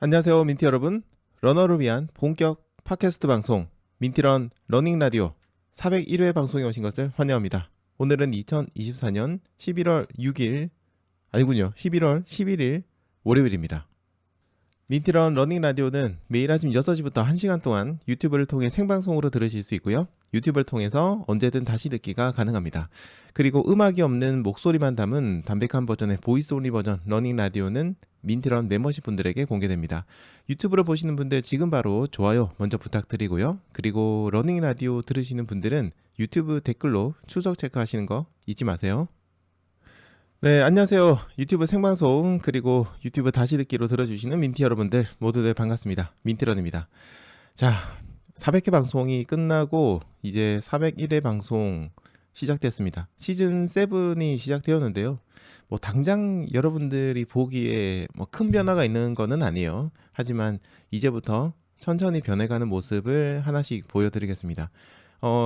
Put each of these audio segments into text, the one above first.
안녕하세요, 민티 여러분. 러너를 위한 본격 팟캐스트 방송 민티런 러닝 라디오 401회 방송에 오신 것을 환영합니다. 오늘은 2024년 11월 6일 아니군요. 11월 11일 월요일입니다. 민티런 러닝 라디오는 매일 아침 6시부터 1시간 동안 유튜브를 통해 생방송으로 들으실 수 있고요. 유튜브를 통해서 언제든 다시 듣기가 가능합니다. 그리고 음악이 없는 목소리만 담은 담백한 버전의 보이스 온리 버전 러닝 라디오는 민티런 멤버십 분들에게 공개됩니다. 유튜브를 보시는 분들 지금 바로 좋아요 먼저 부탁드리고요. 그리고 러닝 라디오 들으시는 분들은 유튜브 댓글로 추석 체크하시는 거 잊지 마세요. 네, 안녕하세요. 유튜브 생방송 그리고 유튜브 다시 듣기로 들어주시는 민티 여러분들 모두들 반갑습니다. 민티런입니다. 자, 400회 방송이 끝나고 이제 401회 방송 시작됐습니다. 시즌 7이 시작되었는데요. 뭐 당장 여러분들이 보기에 뭐 큰 변화가 있는 거는 아니에요. 하지만 이제부터 천천히 변해가는 모습을 하나씩 보여드리겠습니다.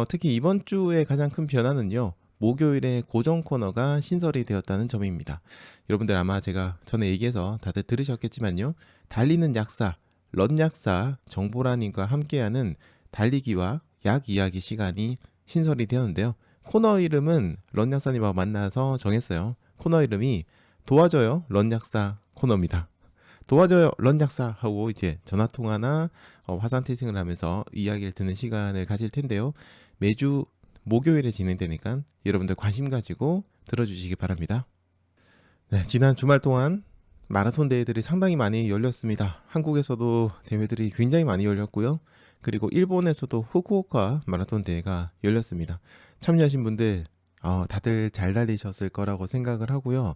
특히 이번 주에 가장 큰 변화는요. 목요일에 고정 코너가 신설이 되었다는 점입니다. 여러분들 아마 제가 전에 얘기해서 다들 들으셨겠지만요. 달리는 약사, 런 약사 정보라님과 함께하는 달리기와 약 이야기 시간이 신설이 되었는데요. 코너 이름은 런 약사님하고 만나서 정했어요. 코너 이름이 도와줘요 런 약사 코너입니다. 도와줘요 런 약사 하고 이제 전화통화나 화상 태생을 하면서 이야기를 듣는 시간을 가질 텐데요. 매주 목요일에 진행되니까 여러분들 관심 가지고 들어주시기 바랍니다. 네, 지난 주말 동안 마라톤 대회들이 상당히 많이 열렸습니다. 한국에서도 대회들이 굉장히 많이 열렸고요. 그리고 일본에서도 후쿠오카 마라톤 대회가 열렸습니다. 참여하신 분들 다들 잘 달리셨을 거라고 생각을 하고요.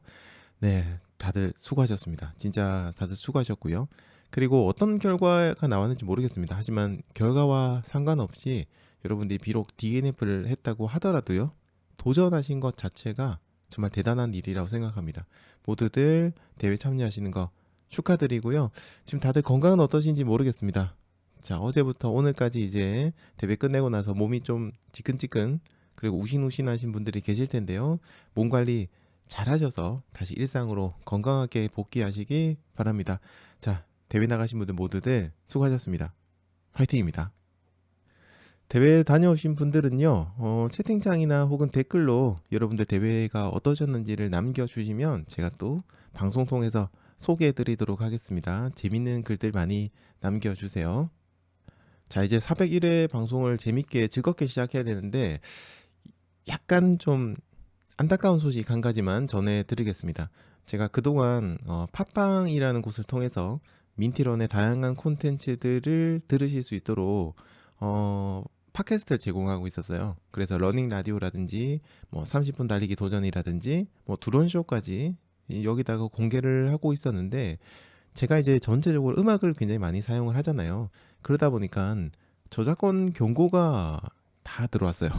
네, 다들 수고하셨습니다. 진짜 다들 수고하셨고요. 그리고 어떤 결과가 나왔는지 모르겠습니다. 하지만 결과와 상관없이 여러분들이 비록 DNF를 했다고 하더라도요. 도전하신 것 자체가 정말 대단한 일이라고 생각합니다. 모두들 대회 참여하시는 거 축하드리고요. 지금 다들 건강은 어떠신지 모르겠습니다. 자, 어제부터 오늘까지 이제 대회 끝내고 나서 몸이 좀 지끈지끈 그리고 우신우신하신 분들이 계실 텐데요. 몸 관리 잘 하셔서 다시 일상으로 건강하게 복귀하시기 바랍니다. 자, 대회 나가신 분들 모두들 수고하셨습니다. 화이팅입니다. 대회 다녀오신 분들은요, 채팅창이나 혹은 댓글로 여러분들 대회가 어떠셨는지를 남겨주시면 제가 또 방송 통해서 소개해 드리도록 하겠습니다. 재밌는 글들 많이 남겨주세요. 자, 이제 401회 방송을 재밌게 즐겁게 시작해야 되는데, 약간 좀 안타까운 소식 한 가지만 전해드리겠습니다. 제가 그동안 팟빵이라는 곳을 통해서 민티런의 다양한 콘텐츠들을 들으실 수 있도록 팟캐스트를 제공하고 있었어요. 그래서 러닝 라디오라든지 뭐 30분 달리기 도전이라든지 뭐 드론쇼까지 여기다가 공개를 하고 있었는데 제가 이제 전체적으로 음악을 굉장히 많이 사용을 하잖아요. 그러다 보니까 저작권 경고가 다 들어왔어요.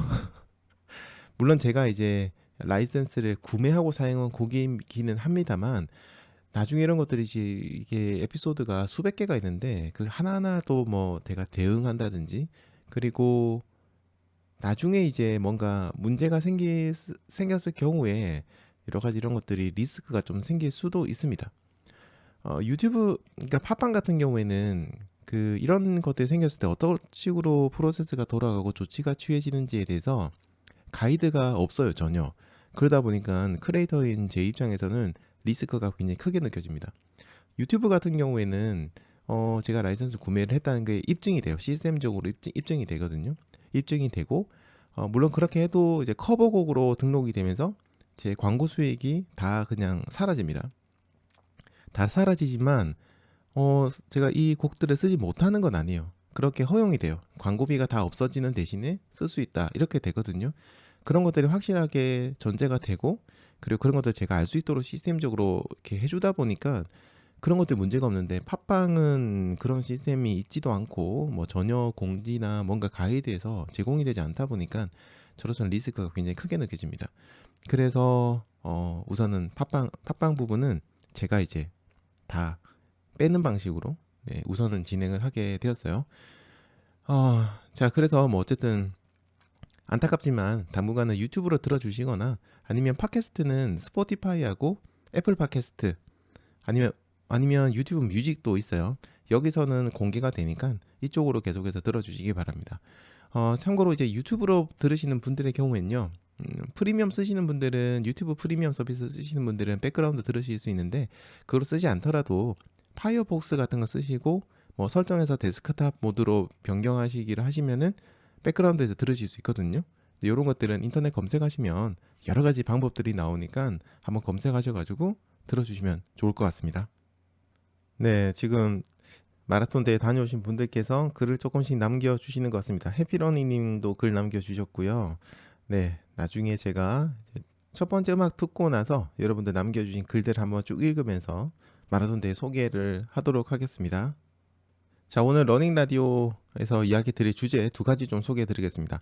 물론 제가 이제 라이센스를 구매하고 사용한 곡이기는 합니다만 나중에 이런 것들이 이게 에피소드가 수백 개가 있는데 그 하나하나도 뭐 제가 대응한다든지 그리고 나중에 이제 뭔가 문제가 생겼을 경우에 여러 가지 이런 것들이 리스크가 좀 생길 수도 있습니다. 유튜브 그러니까 팟빵 같은 경우에는 그 이런 것들이 생겼을 때 어떤 식으로 프로세스가 돌아가고 조치가 취해지는지에 대해서 가이드가 없어요, 전혀. 그러다 보니까 크리에이터인 제 입장에서는 리스크가 굉장히 크게 느껴집니다. 유튜브 같은 경우에는 제가 라이선스 구매를 했다는 게 입증이 돼요. 시스템적으로 입증이 되거든요. 입증이 되고 물론 그렇게 해도 이제 커버곡으로 등록이 되면서 제 광고 수익이 다 그냥 사라집니다. 다 사라지지만 제가 이 곡들을 쓰지 못하는 건 아니에요. 그렇게 허용이 돼요. 광고비가 다 없어지는 대신에 쓸 수 있다. 이렇게 되거든요. 그런 것들이 확실하게 전제가 되고 그리고 그런 것들 제가 알 수 있도록 시스템적으로 이렇게 해주다 보니까 그런 것들 문제가 없는데 팟빵은 그런 시스템이 있지도 않고 뭐 전혀 공지나 뭔가 가이드에서 제공이 되지 않다 보니까 저로서는 리스크가 굉장히 크게 느껴집니다. 그래서 우선은 팟빵 부분은 제가 이제 다 빼는 방식으로 우선은 진행을 하게 되었어요. 자, 그래서 뭐 어쨌든 안타깝지만 당분간은 유튜브로 들어주시거나 아니면 팟캐스트는 스포티파이하고 애플 팟캐스트 아니면 아니면 유튜브 뮤직도 있어요. 여기서는 공개가 되니까 이쪽으로 계속해서 들어주시기 바랍니다. 참고로 이제 유튜브로 들으시는 분들의 경우에는요. 프리미엄 쓰시는 분들은 유튜브 프리미엄 서비스 쓰시는 분들은 백그라운드 들으실 수 있는데 그걸 쓰지 않더라도 파이어폭스 같은 거 쓰시고 뭐 설정해서 데스크탑 모드로 변경하시기를 하시면은 백그라운드에서 들으실 수 있거든요. 이런 것들은 인터넷 검색하시면 여러 가지 방법들이 나오니까 한번 검색하셔가지고 들어주시면 좋을 것 같습니다. 네, 지금 마라톤 대회 다녀오신 분들께서 글을 조금씩 남겨주시는 것 같습니다. 해피러닝님도 글 남겨주셨고요. 네, 나중에 제가 첫 번째 음악 듣고 나서 여러분들 남겨주신 글들을 한번 쭉 읽으면서 마라톤 대회 소개를 하도록 하겠습니다. 자, 오늘 러닝 라디오에서 이야기 드릴 주제 두 가지 좀 소개해 드리겠습니다.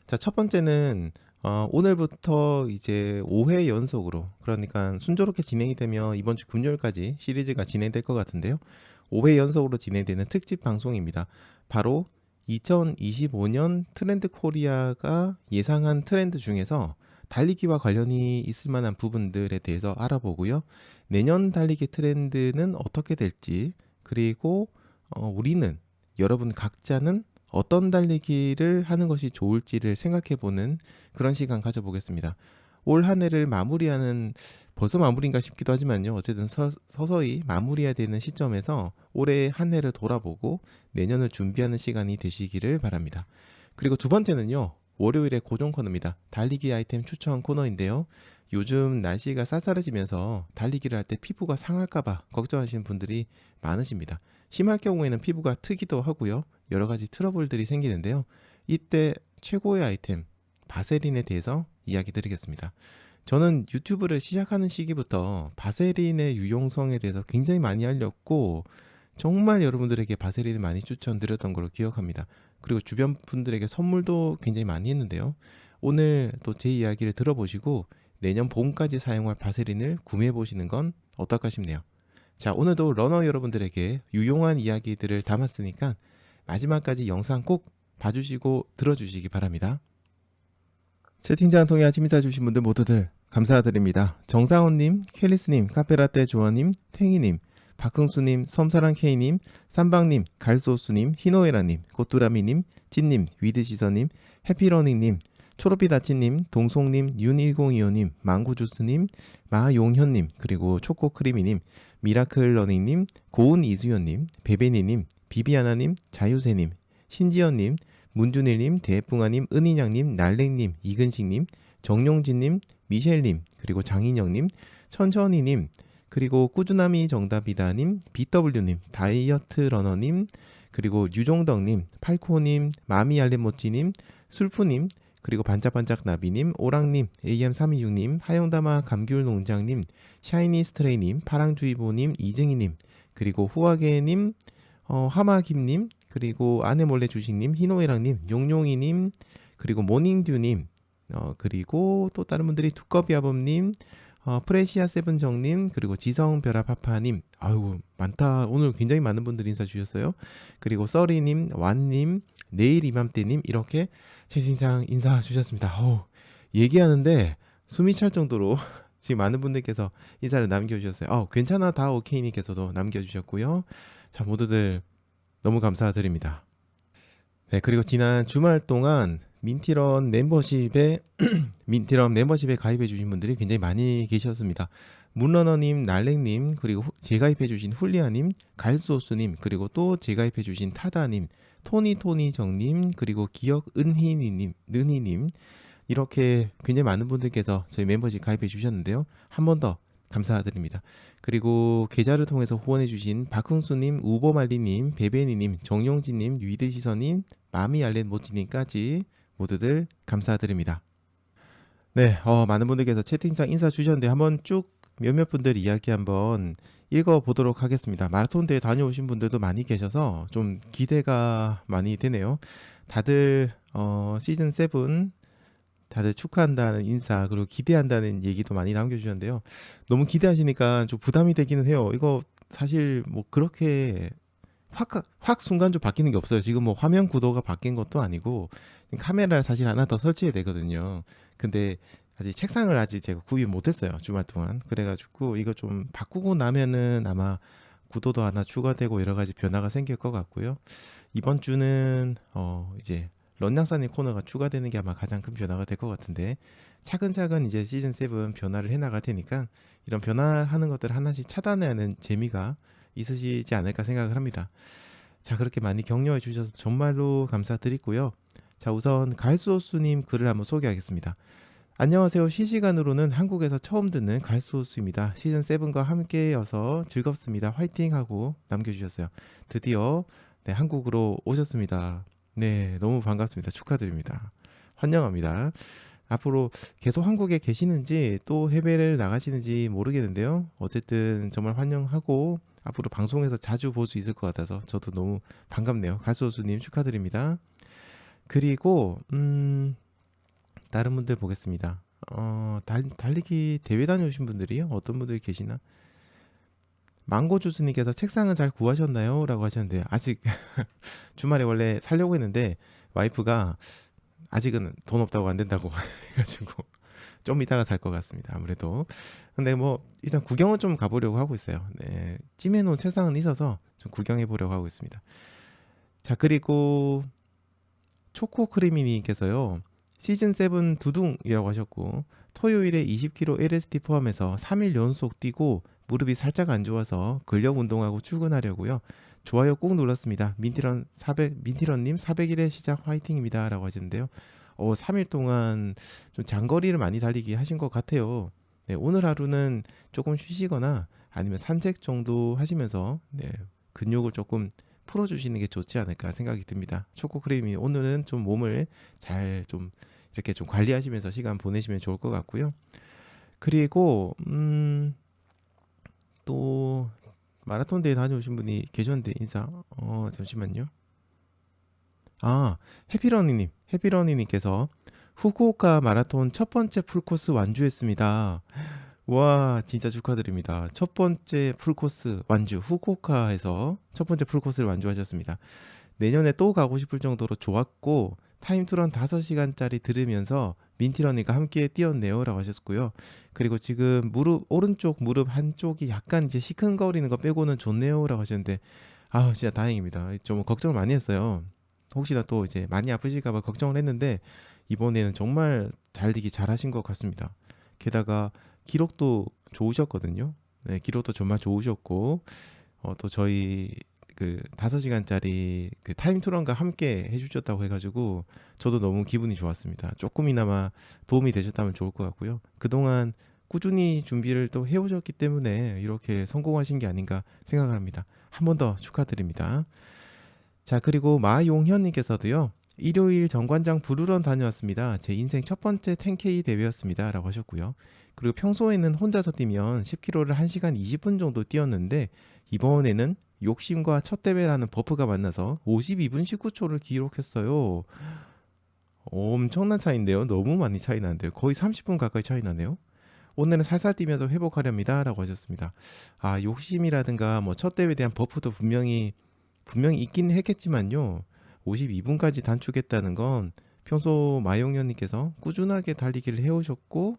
자, 첫 번째는 오늘부터 이제 5회 연속으로, 그러니까 순조롭게 진행이 되면 이번 주 금요일까지 시리즈가 진행될 것 같은데요. 5회 연속으로 진행되는 특집 방송입니다. 바로 2025년 트렌드 코리아가 예상한 트렌드 중에서 달리기와 관련이 있을 만한 부분들에 대해서 알아보고요. 내년 달리기 트렌드는 어떻게 될지, 그리고 우리는, 여러분 각자는 어떤 달리기를 하는 것이 좋을지를 생각해보는 그런 시간 가져보겠습니다. 올 한 해를 마무리하는, 벌써 마무리인가 싶기도 하지만요. 어쨌든 서서히 마무리해야 되는 시점에서 올해 한 해를 돌아보고 내년을 준비하는 시간이 되시기를 바랍니다. 그리고 두 번째는요. 월요일의 고정 코너입니다. 달리기 아이템 추천 코너인데요. 요즘 날씨가 쌀쌀해지면서 달리기를 할 때 피부가 상할까봐 걱정하시는 분들이 많으십니다. 심할 경우에는 피부가 트기도 하고요. 여러 가지 트러블들이 생기는데요. 이때 최고의 아이템 바세린에 대해서 이야기 드리겠습니다. 저는 유튜브를 시작하는 시기부터 바세린의 유용성에 대해서 굉장히 많이 알렸고 정말 여러분들에게 바세린을 많이 추천드렸던 걸로 기억합니다. 그리고 주변 분들에게 선물도 굉장히 많이 했는데요. 오늘 또 제 이야기를 들어보시고 내년 봄까지 사용할 바세린을 구매해 보시는 건 어떨까 싶네요. 자, 오늘도 러너 여러분들에게 유용한 이야기들을 담았으니까 마지막까지 영상 꼭 봐주시고 들어주시기 바랍니다. 채팅창 통해 아침 인사 주신 분들 모두들 감사드립니다. 정상훈님, 켈리스님, 카페라떼 조아님, 탱이님, 박흥수님, 섬사랑 K님, 쌈방님, 갈소수님, 희노애라님, 꽃두라미님, 찐님, 위드시서님, 해피러닝님, 초록빛아치님, 동송님, 윤1025님, 망고주스님, 마용현님, 그리고 초코크리미님, 미라클러닝님, 고은이수연님, 베베니님, 비비아나님, 자유세님, 신지연님, 문준일님, 대풍아님, 은인양님, 날랭님, 이근식님, 정용진님, 미셸님, 그리고 장인영님, 천천히님, 그리고 꾸준함이 정답이다님, BW님, 다이어트 러너님, 그리고 유종덕님, 팔코님, 마미알레모찌님, 술푸님, 그리고 반짝반짝 나비님, 오랑님, AM326님, 하영다마 감귤농장님, 샤이니스트레이님, 파랑주의보님, 이증희님, 그리고 후하게님, 하마김님, 그리고 아내몰래 주식님, 희노애랑님, 용용이님, 그리고 모닝듀님, 그리고 또 다른 분들이 두꺼비아범님, 프레시아 세븐정님, 그리고 지성별아파파님, 아유 많다. 오늘 굉장히 많은 분들이 인사 주셨어요. 그리고 써리님, 완님, 내일 이맘때님, 이렇게 채팅창 인사 주셨습니다. 얘기하는데 숨이 찰 정도로 지금 많은 분들께서 인사를 남겨주셨어요. 괜찮아 다 오케이님께서도 남겨주셨고요. 자, 모두들 너무 감사드립니다. 네, 그리고 지난 주말 동안 민티런 멤버십에 가입해 주신 분들이 굉장히 많이 계셨습니다. 문러너님, 날랭님, 그리고 재가입해 주신 훌리아님, 갈소스님, 그리고 또 재가입해 주신 타다님, 토니정님, 그리고 기억 은희님, 이렇게 굉장히 많은 분들께서 저희 멤버십 가입해 주셨는데요. 한 번 더 감사드립니다. 그리고 계좌를 통해서 후원해 주신 박흥수님, 우버말리님, 베베니님, 정용진님, 위드시서님, 마미알렌 모찌님까지 모두들 감사드립니다. 네, 많은 분들께서 채팅창 인사 주셨는데 한번 쭉 몇몇 분들 이야기 한번 읽어보도록 하겠습니다. 마라톤 대회 다녀오신 분들도 많이 계셔서 좀 기대가 많이 되네요. 다들 시즌 7 다들 축하한다는 인사, 그리고 기대한다는 얘기도 많이 남겨주셨는데요. 너무 기대하시니까 좀 부담이 되기는 해요. 이거 사실 뭐 그렇게 확 순간적으로 바뀌는 게 없어요. 지금 뭐 화면 구도가 바뀐 것도 아니고 카메라를 사실 하나 더 설치해야 되거든요. 근데 아직 책상을 제가 구입 못했어요. 주말 동안. 그래가지고 이거 좀 바꾸고 나면은 아마 구도도 하나 추가되고 여러 가지 변화가 생길 것 같고요. 이번 주는 이제 런냥사님 코너가 추가되는 게 아마 가장 큰 변화가 될 것 같은데 차근차근 이제 시즌 7 변화를 해나갈 테니까 이런 변화하는 것들을 하나씩 차단하는 재미가 있으시지 않을까 생각을 합니다. 자, 그렇게 많이 격려해 주셔서 정말로 감사드리고요. 자, 우선 갈수호수님 글을 한번 소개하겠습니다. 안녕하세요. 실시간으로는 한국에서 처음 듣는 갈수호수입니다. 시즌 7과 함께여서 즐겁습니다. 화이팅 하고 남겨주셨어요. 드디어 네, 한국으로 오셨습니다. 네, 너무 반갑습니다. 축하드립니다. 환영합니다. 앞으로 계속 한국에 계시는지 또 해외를 나가시는지 모르겠는데요. 어쨌든 정말 환영하고 앞으로 방송에서 자주 볼 수 있을 것 같아서 저도 너무 반갑네요. 갈수호수님 축하드립니다. 그리고 다른 분들 보겠습니다. 달리기 대회 다녀오신 분들이요? 어떤 분들이 계시나? 망고주스님께서 책상은 잘 구하셨나요? 라고 하셨는데 아직 주말에 원래 살려고 했는데 와이프가 아직은 돈 없다고 안 된다고 해가지고 좀 이따가 살 것 같습니다. 아무래도 근데 뭐 일단 구경은 좀 가보려고 하고 있어요. 네, 찜해놓은 책상은 있어서 좀 구경해 보려고 하고 있습니다. 자, 그리고 초코크리미님께서요 시즌 7 두둥이라고 하셨고 토요일에 20km LSD 포함해서 3일 연속 뛰고 무릎이 살짝 안 좋아서 근력 운동하고 출근하려고요. 좋아요 꾹 눌렀습니다. 민티런님 400일의 시작 화이팅입니다 라고 하셨는데요. 3일 동안 좀 장거리를 많이 달리기 하신 것 같아요. 네, 오늘 하루는 조금 쉬시거나 아니면 산책 정도 하시면서 네, 근육을 조금 풀어주시는 게 좋지 않을까 생각이 듭니다. 초코크림이 오늘은 좀 몸을 잘 좀 이렇게 좀 관리하시면서 시간 보내시면 좋을 것 같고요. 그리고 또 마라톤 대회 다녀오신 분이 계셨는데 인사 잠시만요. 해피러니님께서 후쿠오카 마라톤 첫 번째 풀코스 완주했습니다. 와, 진짜 축하드립니다. 첫 번째 풀코스 완주, 후쿠오카에서 첫 번째 풀코스를 완주하셨습니다. 내년에 또 가고 싶을 정도로 좋았고 타임투런 5시간짜리 들으면서 민티러니가 함께 뛰었네요 라고 하셨고요. 그리고 지금 오른쪽 무릎 한쪽이 약간 이제 시큰거리는 거 빼고는 좋네요 라고 하셨는데 진짜 다행입니다. 좀 걱정을 많이 했어요. 혹시나 또 이제 많이 아프실까봐 걱정을 했는데 이번에는 정말 잘 뛰기 잘하신 것 같습니다. 게다가 기록도 좋으셨거든요. 네, 기록도 정말 좋으셨고 또 저희 그 5시간짜리 그 타임투런과 함께 해주셨다고 해가지고 저도 너무 기분이 좋았습니다. 조금이나마 도움이 되셨다면 좋을 것 같고요. 그동안 꾸준히 준비를 또 해오셨기 때문에 이렇게 성공하신 게 아닌가 생각을 합니다. 한 번 더 축하드립니다. 자, 그리고 마용현님께서도요. 일요일 정관장 부르런 다녀왔습니다. 제 인생 첫 번째 10K 대회였습니다. 라고 하셨고요. 그리고 평소에는 혼자서 뛰면 10km를 1시간 20분 정도 뛰었는데 이번에는 욕심과 첫 대회라는 버프가 만나서 52분 19초를 기록했어요. 엄청난 차이인데요. 너무 많이 차이 나는데요. 거의 30분 가까이 차이 나네요. 오늘은 살살 뛰면서 회복하렵니다. 라고 하셨습니다. 욕심이라든가 뭐 첫 대회에 대한 버프도 분명히 있긴 했겠지만요. 52분까지 단축했다는 건 평소 마용현님께서 꾸준하게 달리기를 해오셨고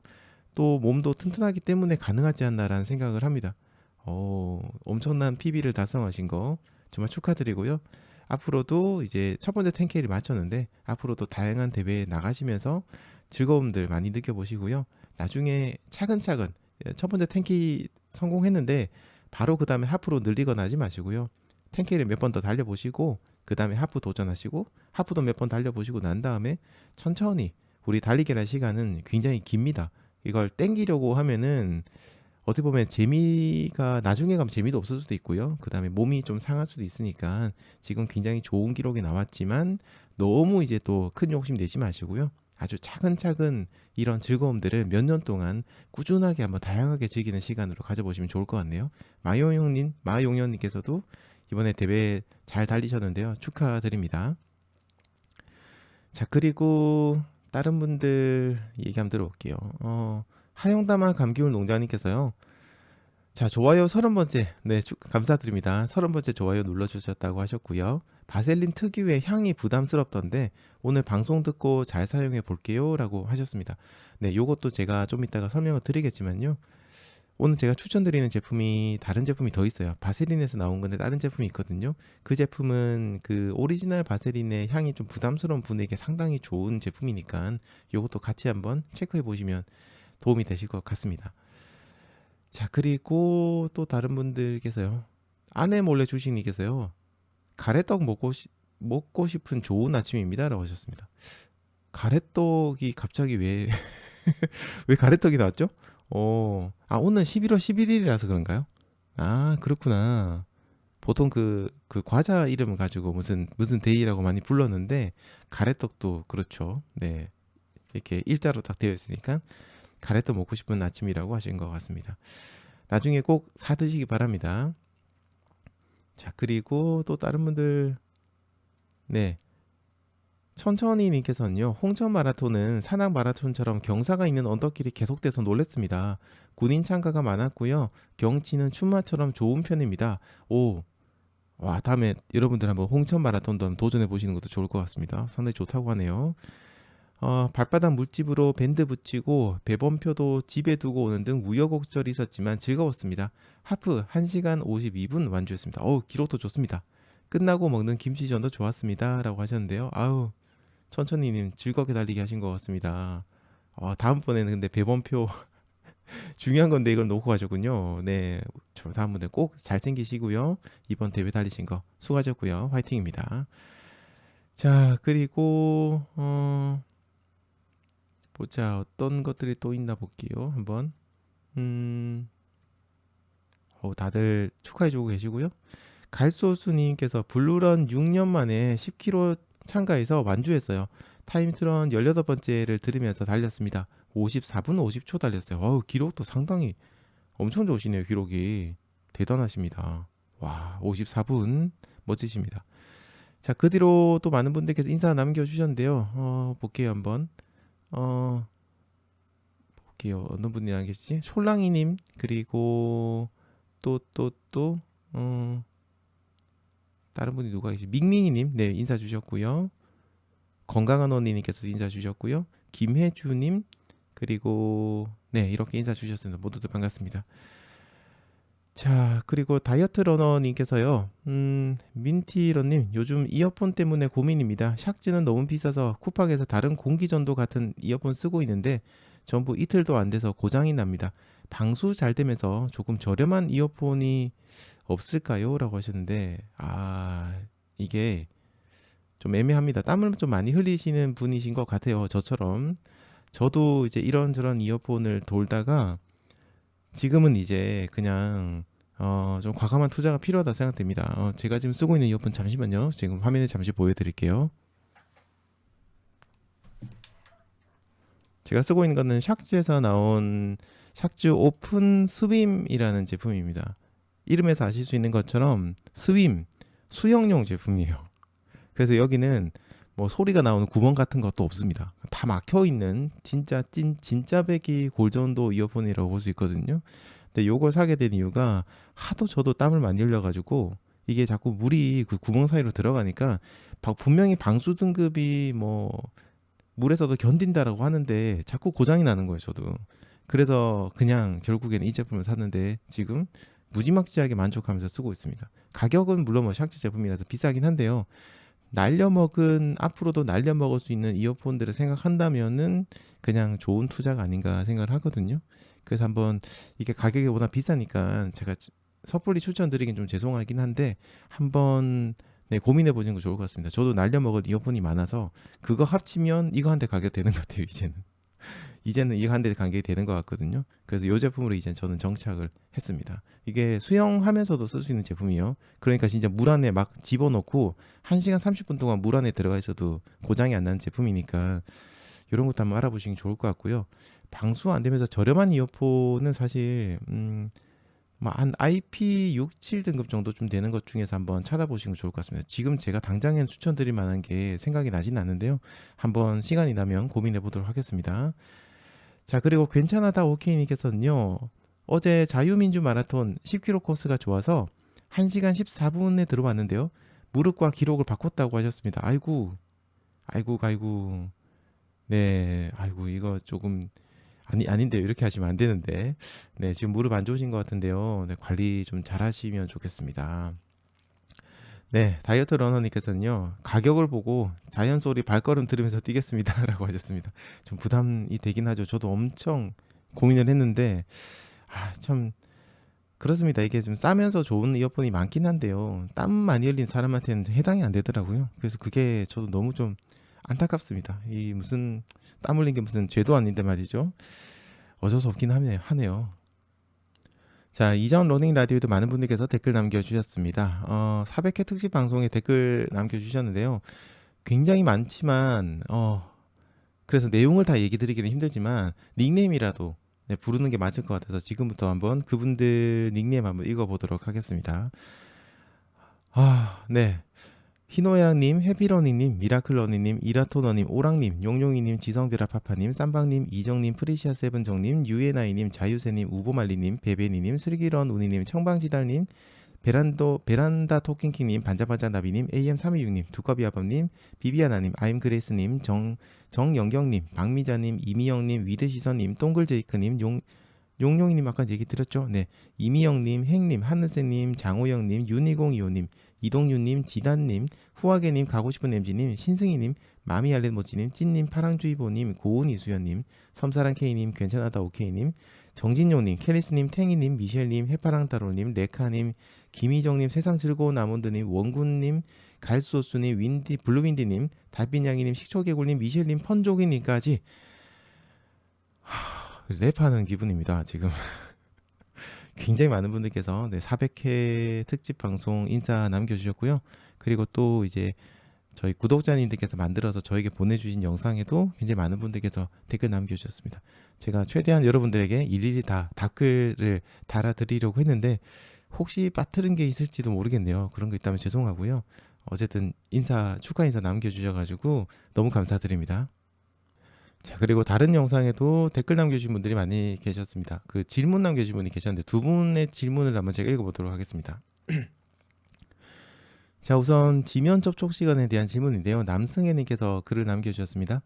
또 몸도 튼튼하기 때문에 가능하지 않나라는 생각을 합니다. 엄청난 PB를 달성하신 거 정말 축하드리고요. 앞으로도 이제 첫 번째 10K를 마쳤는데 앞으로도 다양한 대회에 나가시면서 즐거움들 많이 느껴보시고요. 나중에 차근차근 첫 번째 10K 성공했는데 바로 그 다음에 하프로 늘리거나 하지 마시고요. 10K를 몇 번 더 달려보시고 그 다음에 하프 도전하시고 하프도 몇 번 달려보시고 난 다음에 천천히 우리 달리기라는 시간은 굉장히 깁니다. 이걸 땡기려고 하면은 어떻게 보면 재미가 나중에 가면 재미도 없을 수도 있고요. 그 다음에 몸이 좀 상할 수도 있으니까 지금 굉장히 좋은 기록이 나왔지만 너무 이제 또 큰 욕심 내지 마시고요. 아주 차근차근 이런 즐거움들을 몇 년 동안 꾸준하게 한번 다양하게 즐기는 시간으로 가져보시면 좋을 것 같네요. 마용현님께서도 이번에 대회 잘 달리셨는데요. 축하드립니다. 자, 그리고 다른 분들 얘기 한번 들어볼게요. 하영다마 감기울 농장님께서요. 자, 좋아요 30번째. 네, 감사드립니다. 30번째 좋아요 눌러주셨다고 하셨고요. 바셀린 특유의 향이 부담스럽던데 오늘 방송 듣고 잘 사용해 볼게요 라고 하셨습니다. 네, 요것도 제가 좀 이따가 설명을 드리겠지만요. 오늘 제가 추천드리는 제품이 다른 제품이 더 있어요. 바세린에서 나온 건데 다른 제품이 있거든요. 그 제품은 그 오리지널 바세린의 향이 좀 부담스러운 분에게 상당히 좋은 제품이니까 이것도 같이 한번 체크해 보시면 도움이 되실 것 같습니다. 자, 그리고 또 다른 분들께서요. 아내 몰래 주신이께서요. 가래떡 먹고 싶은 좋은 아침입니다. 라고 하셨습니다. 가래떡이 갑자기 왜, 왜 가래떡이 나왔죠? 오늘 11월 11일이라서 그런가요? 아, 그렇구나. 보통 그 과자 이름을 가지고 무슨 데이라고 많이 불렀는데, 가래떡도 그렇죠. 네. 이렇게 일자로 딱 되어 있으니까, 가래떡 먹고 싶은 아침이라고 하신 것 같습니다. 나중에 꼭 사드시기 바랍니다. 자, 그리고 또 다른 분들, 네. 천천히 님께서는요. 홍천 마라톤은 산악 마라톤처럼 경사가 있는 언덕길이 계속돼서 놀랬습니다. 군인 참가가 많았고요. 경치는 춘마처럼 좋은 편입니다. 오, 와, 다음에 여러분들 한번 홍천 마라톤도 한번 도전해 보시는 것도 좋을 것 같습니다. 상당히 좋다고 하네요. 발바닥 물집으로 밴드 붙이고 배번표도 집에 두고 오는 등 우여곡절이 있었지만 즐거웠습니다. 하프 1시간 52분 완주했습니다. 기록도 좋습니다. 끝나고 먹는 김치전도 좋았습니다. 라고 하셨는데요. 아우, 천천히님 즐겁게 달리기 하신 것 같습니다. 다음번에는 근데 배번표 중요한 건데 이걸 놓고 가셨군요. 네, 저 다음번에 꼭 잘 챙기시고요. 이번 대회 달리신 거 수고하셨고요. 화이팅입니다. 자, 그리고 보자 어떤 것들이 또 있나 볼게요. 한번 다들 축하해주고 계시고요. 갈소수님께서 블루런 6년 만에 10km 참가해서 완주했어요. 타임트론 18번째를 들으면서 달렸습니다. 54분 50초 달렸어요. 기록도 상당히 엄청 좋으시네요. 기록이 대단하십니다. 와, 54분 멋지십니다. 자, 그 뒤로 또 많은 분들께서 인사 남겨주셨는데요. 볼게요 한번. 볼게요. 어느 분이 남겼지? 솔랑이님, 그리고 또 다른 분이 누가 계시? 밍밍이님, 네, 인사 주셨고요. 건강한 언니님께서 인사 주셨고요. 김혜주님, 그리고 네, 이렇게 인사 주셨습니다. 모두들 반갑습니다. 자, 그리고 다이어트 러너님께서요. 민티러님, 요즘 이어폰 때문에 고민입니다. 샥즈는 너무 비싸서 쿠팡에서 다른 공기전도 같은 이어폰 쓰고 있는데 전부 이틀도 안 돼서 고장이 납니다. 방수 잘 되면서 조금 저렴한 이어폰이 없을까요? 라고 하셨는데, 이게 좀 애매합니다. 땀을 좀 많이 흘리시는 분이신 것 같아요. 저처럼. 저도 이제 이런저런 이어폰을 돌다가 지금은 이제 그냥 좀 과감한 투자가 필요하다 생각됩니다. 제가 지금 쓰고 있는 이어폰 잠시만요. 지금 화면에 잠시 보여드릴게요. 제가 쓰고 있는 거는 샥즈에서 나온 샥즈 오픈 스윕이라는 제품입니다. 이름에서 아실 수 있는 것처럼 스윕, 수영용 제품이에요. 그래서 여기는 뭐 소리가 나오는 구멍 같은 것도 없습니다. 다 막혀 있는 진짜 배기 골전도 이어폰이라고 볼 수 있거든요. 근데 요걸 사게 된 이유가 하도 저도 땀을 많이 흘려가지고 이게 자꾸 물이 그 구멍 사이로 들어가니까 분명히 방수 등급이 뭐 물에서도 견딘다라고 하는데 자꾸 고장이 나는 거예요, 저도. 그래서 그냥 결국에는 이 제품을 샀는데 지금 무지막지하게 만족하면서 쓰고 있습니다. 가격은 물론 뭐 샥즈 제품이라서 비싸긴 한데요. 앞으로도 날려먹을 수 있는 이어폰들을 생각한다면은 그냥 좋은 투자가 아닌가 생각을 하거든요. 그래서 한번 이게 가격이 워낙 비싸니까 제가 섣불리 추천드리긴 좀 죄송하긴 한데 한번 네, 고민해 보시는 거 좋을 것 같습니다. 저도 날려먹을 이어폰이 많아서 그거 합치면 이거 한 대 가격 되는 것 같아요. 이제는 이거 한 대 가격이 되는 것 같거든요. 그래서 이 제품으로 이제 저는 정착을 했습니다. 이게 수영하면서도 쓸 수 있는 제품이요. 그러니까 진짜 물 안에 막 집어넣고 1시간 30분 동안 물 안에 들어가 있어도 고장이 안 나는 제품이니까 이런 것도 한번 알아보시면 좋을 것 같고요. 방수 안 되면서 저렴한 이어폰은 사실 한 IP67 등급 정도 좀 되는 것 중에서 한번 찾아보시는 거 좋을 것 같습니다. 지금 제가 당장엔 추천드릴 만한 게 생각이 나진 않는데요. 한번 시간이 나면 고민해 보도록 하겠습니다. 자, 그리고 괜찮아다 오케이님께서는요. 어제 자유민주 마라톤 10km 코스가 좋아서 1시간 14분에 들어왔는데요. 무릎과 기록을 바꿨다고 하셨습니다. 아이고. 네, 아이고, 이거 조금 아닌데요. 이렇게 하시면 안 되는데. 네, 지금 무릎 안 좋으신 것 같은데요. 네, 관리 좀 잘 하시면 좋겠습니다. 네, 다이어트 러너님께서는요, 가격을 보고 자연 소리 발걸음 들으면서 뛰겠습니다. 라고 하셨습니다. 좀 부담이 되긴 하죠. 저도 엄청 고민을 했는데, 참, 그렇습니다. 이게 좀 싸면서 좋은 이어폰이 많긴 한데요. 땀 많이 흘린 사람한테는 해당이 안 되더라고요. 그래서 그게 저도 너무 좀 안타깝습니다. 이 무슨 땀 흘린 게 무슨 죄도 아닌데 말이죠. 어쩔 수 없긴 하네요. 자, 이전 러닝 라디오에도 많은 분들께서 댓글 남겨주셨습니다. 400회 특집 방송에 댓글 남겨주셨는데요. 굉장히 많지만, 그래서 내용을 다 얘기 드리기는 힘들지만, 닉네임이라도 네, 부르는 게 맞을 것 같아서 지금부터 한번 그분들 닉네임 한번 읽어보도록 하겠습니다. 네. 희노애락님, 해피러닝님, 미라클러닝님, 이라토너님, 오랑님, 용용이님, 지성비라파파님, 쌈방님, 이정님, 프리시아세븐정님, 유에나이님, 자유세님, 우보말리님, 베베니님, 슬기런 우니님, 청방지달님, 베란다 토킹킹님, 반자반자나비님, AM326님, 두꺼비아범님, 비비아나님, 아임그레이스님, 정영경님, 박미자님, 이미영님, 위드시선님, 동글제이크님, 용용이님 아까 얘기 드렸죠? 네. 이미영님, 행님, 한느세님, 장호영님, 윤희공이호님, 이동윤님, 지단님, 후하게님, 가고싶은 엠지님, 신승희님, 마미알렛모찌님, 찐님, 파랑주의보님, 고은이수연님, 섬사랑케이님, 괜찮아다 오케이님, 정진용님, 캐리스님, 탱이님, 미셸님, 해파랑따로님, 레카님, 김희정님, 세상즐거운 아몬드님, 원군님, 갈소스님, 블루윈디님, 달빛냥이님, 식초개굴님, 미셸님, 펀조기님까지 랩하는 기분입니다. 지금 굉장히 많은 분들께서 400회 특집 방송 인사 남겨주셨고요. 그리고 또 이제 저희 구독자님들께서 만들어서 저에게 보내주신 영상에도 굉장히 많은 분들께서 댓글 남겨주셨습니다. 제가 최대한 여러분들에게 일일이 다 댓글을 달아드리려고 했는데 혹시 빠뜨린 게 있을지도 모르겠네요. 그런 거 있다면 죄송하고요. 어쨌든 축하 인사 남겨주셔가지고 너무 감사드립니다. 자, 그리고 다른 영상에도 댓글 남겨주신 분들이 많이 계셨습니다. 그 질문 남겨주신 분이 계셨는데 두 분의 질문을 한번 제가 읽어보도록 하겠습니다. 자, 우선 지면 접촉 시간에 대한 질문인데요. 남승혜님께서 글을 남겨주셨습니다.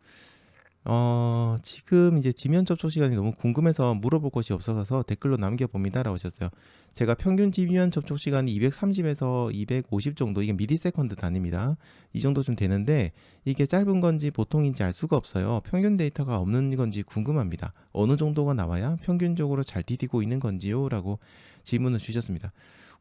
지금 이제 지면 접촉 시간이 너무 궁금해서 물어볼 것이 없어서 댓글로 남겨봅니다. 라고 하셨어요. 제가 평균 지면 접촉 시간이 230에서 250 정도, 이게 미리세컨드 단위입니다. 이 정도 좀 되는데, 이게 짧은 건지 보통인지 알 수가 없어요. 평균 데이터가 없는 건지 궁금합니다. 어느 정도가 나와야 평균적으로 잘 디디고 있는 건지요? 라고 질문을 주셨습니다.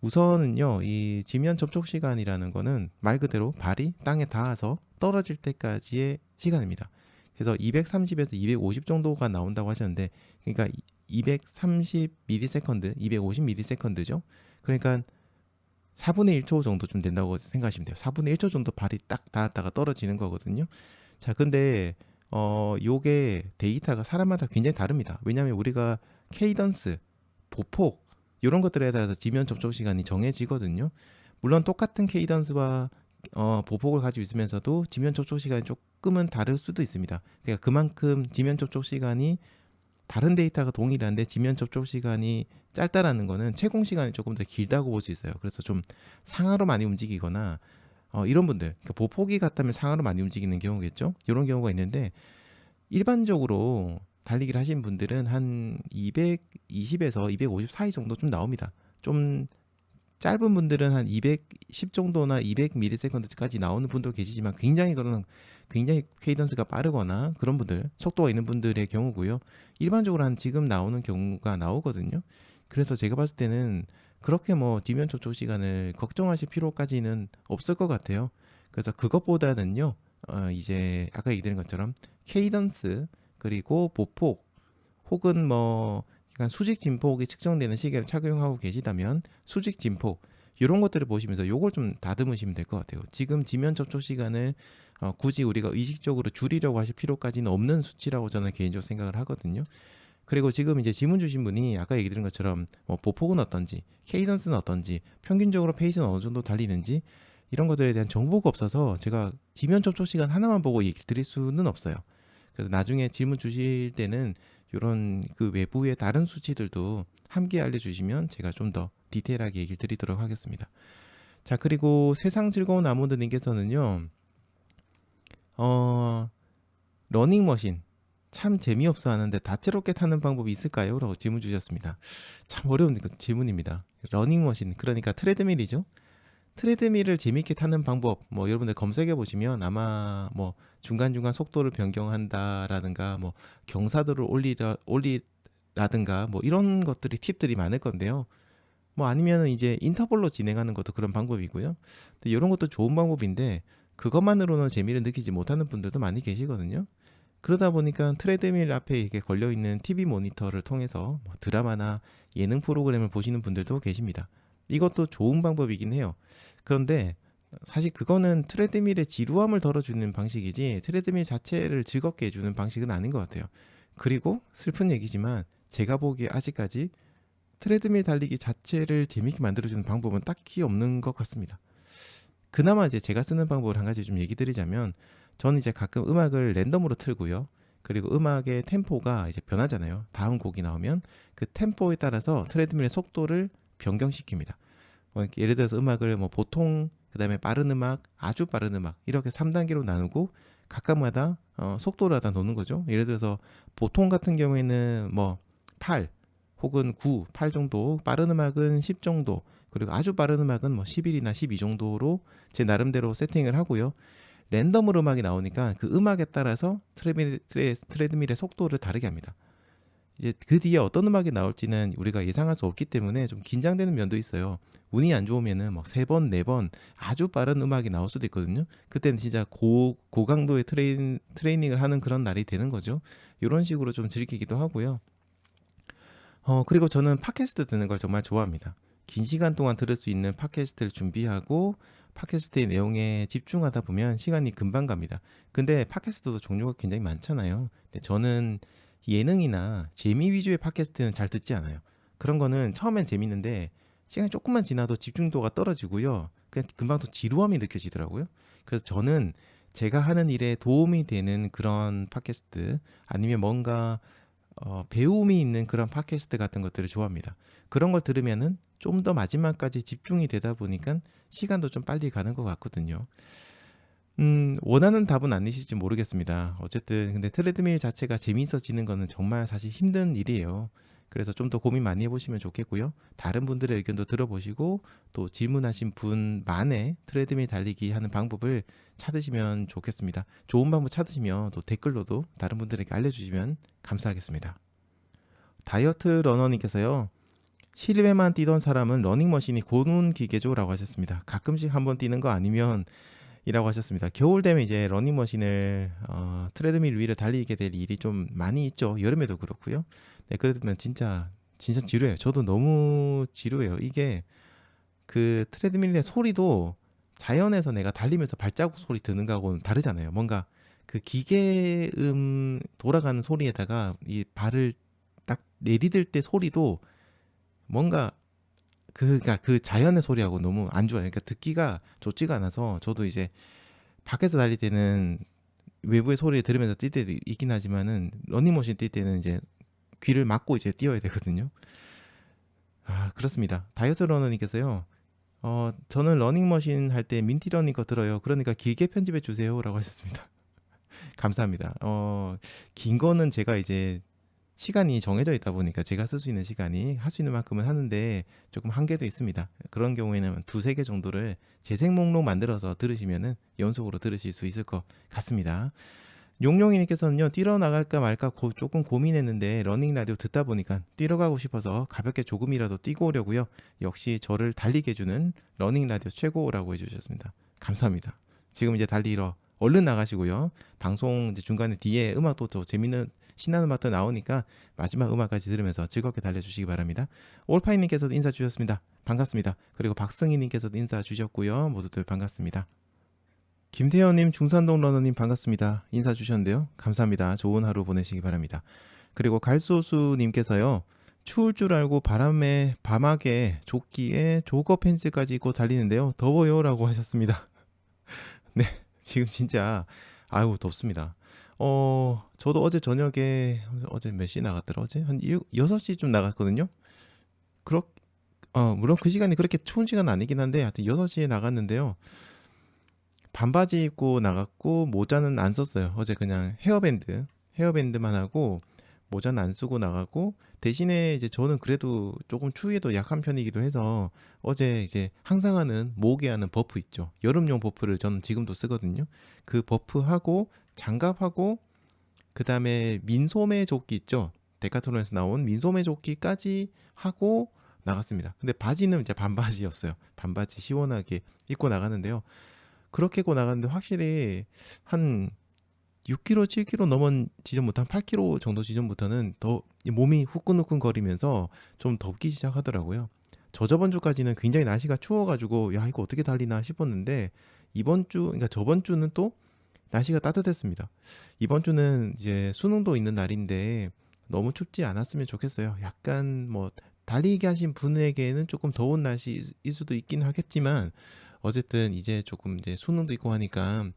우선은요, 이 지면 접촉 시간이라는 거는 말 그대로 발이 땅에 닿아서 떨어질 때까지의 시간입니다. 그래서 230에서 250 정도가 나온다고 하셨는데, 그러니까 230ms, 250ms죠. 그러니까 4분의 1초 정도 좀 된다고 생각하시면 돼요. 4분의 1초 정도 발이 딱 닿았다가 떨어지는 거거든요. 자, 근데 요게 데이터가 사람마다 굉장히 다릅니다. 왜냐하면 우리가 케이던스, 보폭 이런 것들에 따라서 지면 접촉 시간이 정해지거든요. 물론 똑같은 케이던스와 보폭을 가지고 있으면서도 지면 접촉 시간이 조금은 다를 수도 있습니다. 그러니까 그만큼 지면 접촉 시간이 다른 데이터가 동일한데 지면 접촉 시간이 짧다라는 거는 채공 시간이 조금 더 길다고 볼 수 있어요. 그래서 좀 상하로 많이 움직이거나 이런 분들, 그러니까 보폭이 같다면 상하로 많이 움직이는 경우겠죠. 이런 경우가 있는데 일반적으로 달리기를 하신 분들은 한 220에서 250 사이 정도 좀 나옵니다. 좀 짧은 분들은 한 210 정도나 200ms까지 나오는 분도 계시지만 굉장히 케이던스가 빠르거나 그런 분들, 속도가 있는 분들의 경우고요. 일반적으로 한 지금 나오는 경우가 나오거든요. 그래서 제가 봤을 때는 그렇게 뭐 뒷면 접촉 시간을 걱정하실 필요까지는 없을 것 같아요. 그래서 그것보다는요, 이제 아까 얘기드린 것처럼 케이던스 그리고 보폭 혹은 뭐 약간 수직 진폭이 측정되는 시계를 착용하고 계시다면 수직 진폭 이런 것들을 보시면서 요걸 좀 다듬으시면 될 것 같아요. 지금 지면 접촉 시간을 굳이 우리가 의식적으로 줄이려고 하실 필요까지는 없는 수치라고 저는 개인적으로 생각을 하거든요. 그리고 지금 이제 질문 주신 분이 아까 얘기 드린 것처럼 뭐 보폭은 어떤지, 케이던스는 어떤지, 평균적으로 페이스는 어느 정도 달리는지 이런 것들에 대한 정보가 없어서 제가 지면 접촉 시간 하나만 보고 얘기를 드릴 수는 없어요. 그래서 나중에 질문 주실 때는 이런 그 외부의 다른 수치들도 함께 알려주시면 제가 좀 더 디테일하게 얘기를 드리도록 하겠습니다. 자, 그리고 세상 즐거운 아몬드님께서는요, 러닝머신 참 재미없어 하는데 다채롭게 타는 방법이 있을까요? 라고 질문 주셨습니다. 참 어려운 질문입니다. 러닝머신, 그러니까 트레드밀이죠. 트레드밀을 재미있게 타는 방법, 뭐 여러분들 검색해 보시면 아마 뭐 중간중간 속도를 변경한다라든가 뭐 경사도를 올리라든가 뭐 이런 것들이 팁들이 많을 건데요. 뭐 아니면 이제 인터벌로 진행하는 것도 그런 방법이고요. 근데 이런 것도 좋은 방법인데 그것만으로는 재미를 느끼지 못하는 분들도 많이 계시거든요. 그러다 보니까 트레드밀 앞에 이렇게 걸려 있는 TV 모니터를 통해서 뭐 드라마나 예능 프로그램을 보시는 분들도 계십니다. 이것도 좋은 방법이긴 해요. 그런데 사실 그거는 트레드밀의 지루함을 덜어주는 방식이지 트레드밀 자체를 즐겁게 해주는 방식은 아닌 것 같아요. 그리고 슬픈 얘기지만 제가 보기에 아직까지 트레드밀 달리기 자체를 재밌게 만들어주는 방법은 딱히 없는 것 같습니다. 그나마 이제 제가 쓰는 방법을 한 가지 좀 얘기 드리자면 저는 이제 가끔 음악을 랜덤으로 틀고요. 그리고 음악의 템포가 이제 변하잖아요. 다음 곡이 나오면 그 템포에 따라서 트레드밀의 속도를 변경시킵니다. 예를 들어서 음악을 뭐 보통, 그다음에 빠른 음악, 아주 빠른 음악 이렇게 3단계로 나누고 각각마다 속도를 하다 놓는 거죠. 예를 들어서 보통 같은 경우에는 뭐 8 혹은 9, 8 정도, 빠른 음악은 10 정도, 그리고 아주 빠른 음악은 뭐 11이나 12 정도로 제 나름대로 세팅을 하고요. 랜덤으로 음악이 나오니까 그 음악에 따라서 트레드밀의 속도를 다르게 합니다. 이제 그 뒤에 어떤 음악이 나올지는 우리가 예상할 수 없기 때문에 좀 긴장되는 면도 있어요. 운이 안 좋으면은 막 3번, 4번 아주 빠른 음악이 나올 수도 있거든요. 그때는 진짜 고강도의 트레이닝을 하는 그런 날이 되는 거죠. 이런 식으로 좀 즐기기도 하고요. 그리고 저는 팟캐스트 듣는 걸 정말 좋아합니다. 긴 시간 동안 들을 수 있는 팟캐스트를 준비하고 팟캐스트의 내용에 집중하다 보면 시간이 금방 갑니다. 근데 팟캐스트도 종류가 굉장히 많잖아요. 근데 저는 예능이나 재미 위주의 팟캐스트는 잘 듣지 않아요. 그런 거는 처음엔 재밌는데 시간이 조금만 지나도 집중도가 떨어지고요. 그냥 금방 또 지루함이 느껴지더라고요. 그래서 저는 제가 하는 일에 도움이 되는 그런 팟캐스트 아니면 뭔가 배움이 있는 그런 팟캐스트 같은 것들을 좋아합니다. 그런 걸 들으면은 좀 더 마지막까지 집중이 되다 보니까 시간도 좀 빨리 가는 것 같거든요. 원하는 답은 아니실지 모르겠습니다. 어쨌든 근데 트레드밀 자체가 재미있어지는 거는 정말 사실 힘든 일이에요. 그래서 좀 더 고민 많이 해보시면 좋겠고요. 다른 분들의 의견도 들어보시고 또 질문하신 분만의 트레드밀 달리기 하는 방법을 찾으시면 좋겠습니다. 좋은 방법 찾으시면 또 댓글로도 다른 분들에게 알려주시면 감사하겠습니다. 다이어트 러너님께서요. 실외만 뛰던 사람은 러닝머신이 고운 기계죠 라고 하셨습니다. 가끔씩 한번 뛰는 거 아니면 이라고 하셨습니다. 겨울 되면 이제 러닝머신을 트레드밀 위를 달리게 될 일이 좀 많이 있죠. 여름에도 그렇고요. 네, 그러면 진짜 지루해요. 저도 너무 지루해요. 이게 그 트레드밀의 소리도 자연에서 내가 달리면서 발자국 소리 듣는 거하고는 다르잖아요. 뭔가 그 기계음 돌아가는 소리에다가 이 발을 딱 내디딜 때 소리도 뭔가 그니까 그 자연의 소리하고 너무 안 좋아요. 그러니까 듣기가 좋지가 않아서 저도 이제 밖에서 달릴 때는 외부의 소리를 들으면서 뛸 때도 있긴 하지만은 러닝머신 뛸 때는 이제 귀를 막고 이제 뛰어야 되거든요. 아, 그렇습니다. 다이어트 러너님께서요. 저는 러닝머신 할 때 민티러닝 거 들어요. 그러니까 길게 편집해 주세요라고 하셨습니다. 감사합니다. 긴 거는 제가 이제 시간이 정해져 있다 보니까 제가 쓸 수 있는 시간이 할 수 있는 만큼은 하는데 조금 한계도 있습니다. 그런 경우에는 두세 개 정도를 재생 목록 만들어서 들으시면은 연속으로 들으실 수 있을 것 같습니다. 용용이님께서는요, 뛰러 나갈까 말까 조금 고민했는데 러닝 라디오 듣다 보니까 뛰러 가고 싶어서 가볍게 조금이라도 뛰고 오려고요. 역시 저를 달리게 해주는 러닝 라디오 최고라고 해주셨습니다. 감사합니다. 지금 이제 달리러 얼른 나가시고요. 방송 이제 중간에 뒤에 음악도 더 재밌는 신나는 음악도 나오니까 마지막 음악까지 들으면서 즐겁게 달려주시기 바랍니다. 올파이님께서도 인사 주셨습니다. 반갑습니다. 그리고 박승희님께서도 인사 주셨고요. 모두들 반갑습니다. 김태현님, 중산동 러너님 반갑습니다. 인사 주셨는데요. 감사합니다. 좋은 하루 보내시기 바랍니다. 그리고 갈소수님께서요. 추울 줄 알고 밤하게 조끼에 조거 팬츠까지 입고 달리는데요. 더워요 라고 하셨습니다. 네, 지금 진짜 아유 덥습니다. 저도 어제 저녁에 어제 몇 시에 나갔더라? 어제 한 6시쯤 나갔거든요. 물론 그 시간이 그렇게 추운 시간은 아니긴 한데 하여튼 6시에 나갔는데요. 반바지 입고 나갔고 모자는 안 썼어요. 어제 그냥 헤어밴드만 하고 모자는 안 쓰고 나가고, 대신에 이제 저는 그래도 조금 추위에도 약한 편이기도 해서 어제 이제 항상 하는 목에 하는 버프 있죠. 여름용 버프를 저는 지금도 쓰거든요. 그 버프하고 장갑하고 그다음에 민소매 조끼 있죠. 데카톨론에서 나온 민소매 조끼까지 하고 나갔습니다. 근데 바지는 이제 반바지였어요. 반바지 시원하게 입고 나갔는데요. 그렇게 입고 나갔는데 확실히 한 6kg, 7kg 넘은 지점부터 한 8kg 정도 지점부터는 더 몸이 후끈후끈거리면서 좀 덥기 시작하더라고요. 저번 주까지는 굉장히 날씨가 추워가지고 야 이거 어떻게 달리나 싶었는데 이번 주, 그러니까 저번 주는 또 날씨가 따뜻했습니다. 이번 주는 이제 수능도 있는 날인데 너무 춥지 않았으면 좋겠어요. 약간 뭐 달리기 하신 분에게는 조금 더운 날씨일 수도 있긴 하겠지만 어쨌든 이제 조금 이제 수능도 있고 하니까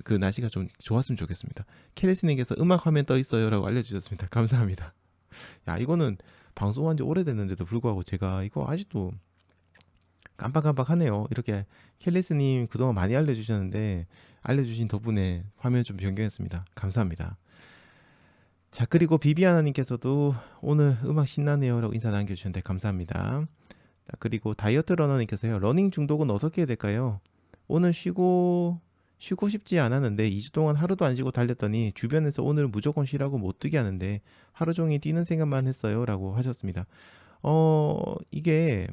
그 날씨가 좀 좋았으면 좋겠습니다. 캐리스님께서 음악 화면 떠 있어요라고 알려주셨습니다. 감사합니다. 야 이거는 방송한 지 오래됐는데도 불구하고 제가 이거 아직도 깜빡깜빡하네요. 이렇게 켈리스님 그동안 많이 알려주셨는데 알려주신 덕분에 화면 좀 변경했습니다. 감사합니다. 자, 그리고 비비아나님께서도 오늘 음악 신나네요 라고 인사 남겨주셨는데 감사합니다. 자, 그리고 다이어트 러너님께서요. 러닝 중독은 어떻게 해야 될까요? 오늘 쉬고 싶지 않았는데 2주 동안 하루도 안 쉬고 달렸더니 주변에서 오늘 무조건 쉬라고 못 뛰게 하는데 하루 종일 뛰는 생각만 했어요 라고 하셨습니다. 이게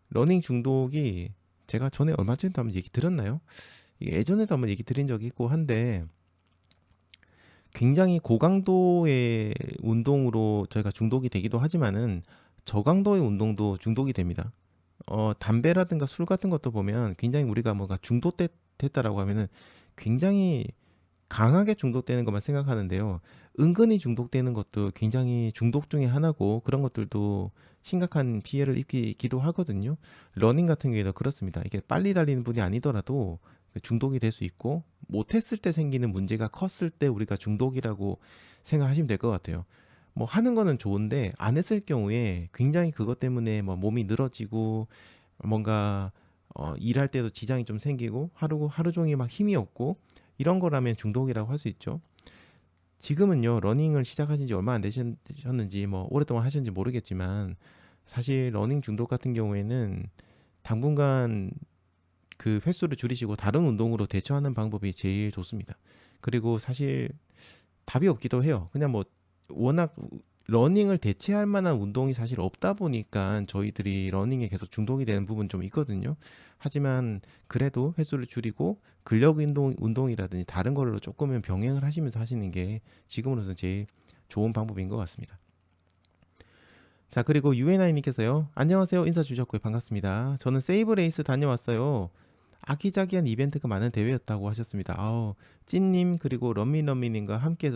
러닝 중독이 제가 전에 얼마 전에도 한번 얘기 들었나요? 이게 예전에도 한번 얘기 드린 적이 있고 한데 굉장히 고강도의 운동으로 저희가 중독이 되기도 하지만은 저강도의 운동도 중독이 됩니다. 담배라든가 술 같은 것도 보면 굉장히 우리가 뭐가 중독됐다라고 하면은 굉장히 강하게 중독되는 것만 생각하는데요. 은근히 중독되는 것도 굉장히 중독 중에 하나고 그런 것들도 심각한 피해를 입기도 하거든요. 러닝 같은 경우에도 그렇습니다. 이게 빨리 달리는 분이 아니더라도 중독이 될 수 있고 못했을 때 생기는 문제가 컸을 때 우리가 중독이라고 생각하시면 될 것 같아요. 뭐 하는 거는 좋은데 안 했을 경우에 굉장히 그것 때문에 뭐 몸이 늘어지고 뭔가 일할 때도 지장이 좀 생기고 하루 종일 막 힘이 없고 이런 거라면 중독이라고 할 수 있죠. 지금은요 러닝을 시작하신 지 얼마 안 되셨는지 뭐 오랫동안 하셨는지 모르겠지만 사실 러닝 중독 같은 경우에는 당분간 그 횟수를 줄이시고 다른 운동으로 대처하는 방법이 제일 좋습니다. 그리고 사실 답이 없기도 해요. 그냥 뭐 워낙 러닝을 대체할 만한 운동이 사실 없다 보니까 저희들이 러닝에 계속 중독이 되는 부분 좀 있거든요. 하지만 그래도 횟수를 줄이고 근력 운동이라든지 다른 걸로 조금은 병행을 하시면서 하시는 게 지금으로서 제일 좋은 방법인 것 같습니다. 자, 그리고 유엔아이님께서요. 안녕하세요. 인사 주셨고요. 반갑습니다. 저는 세이브 레이스 다녀왔어요. 아기자기한 이벤트가 많은 대회였다고 하셨습니다. 찐님 그리고 런미런미님과 함께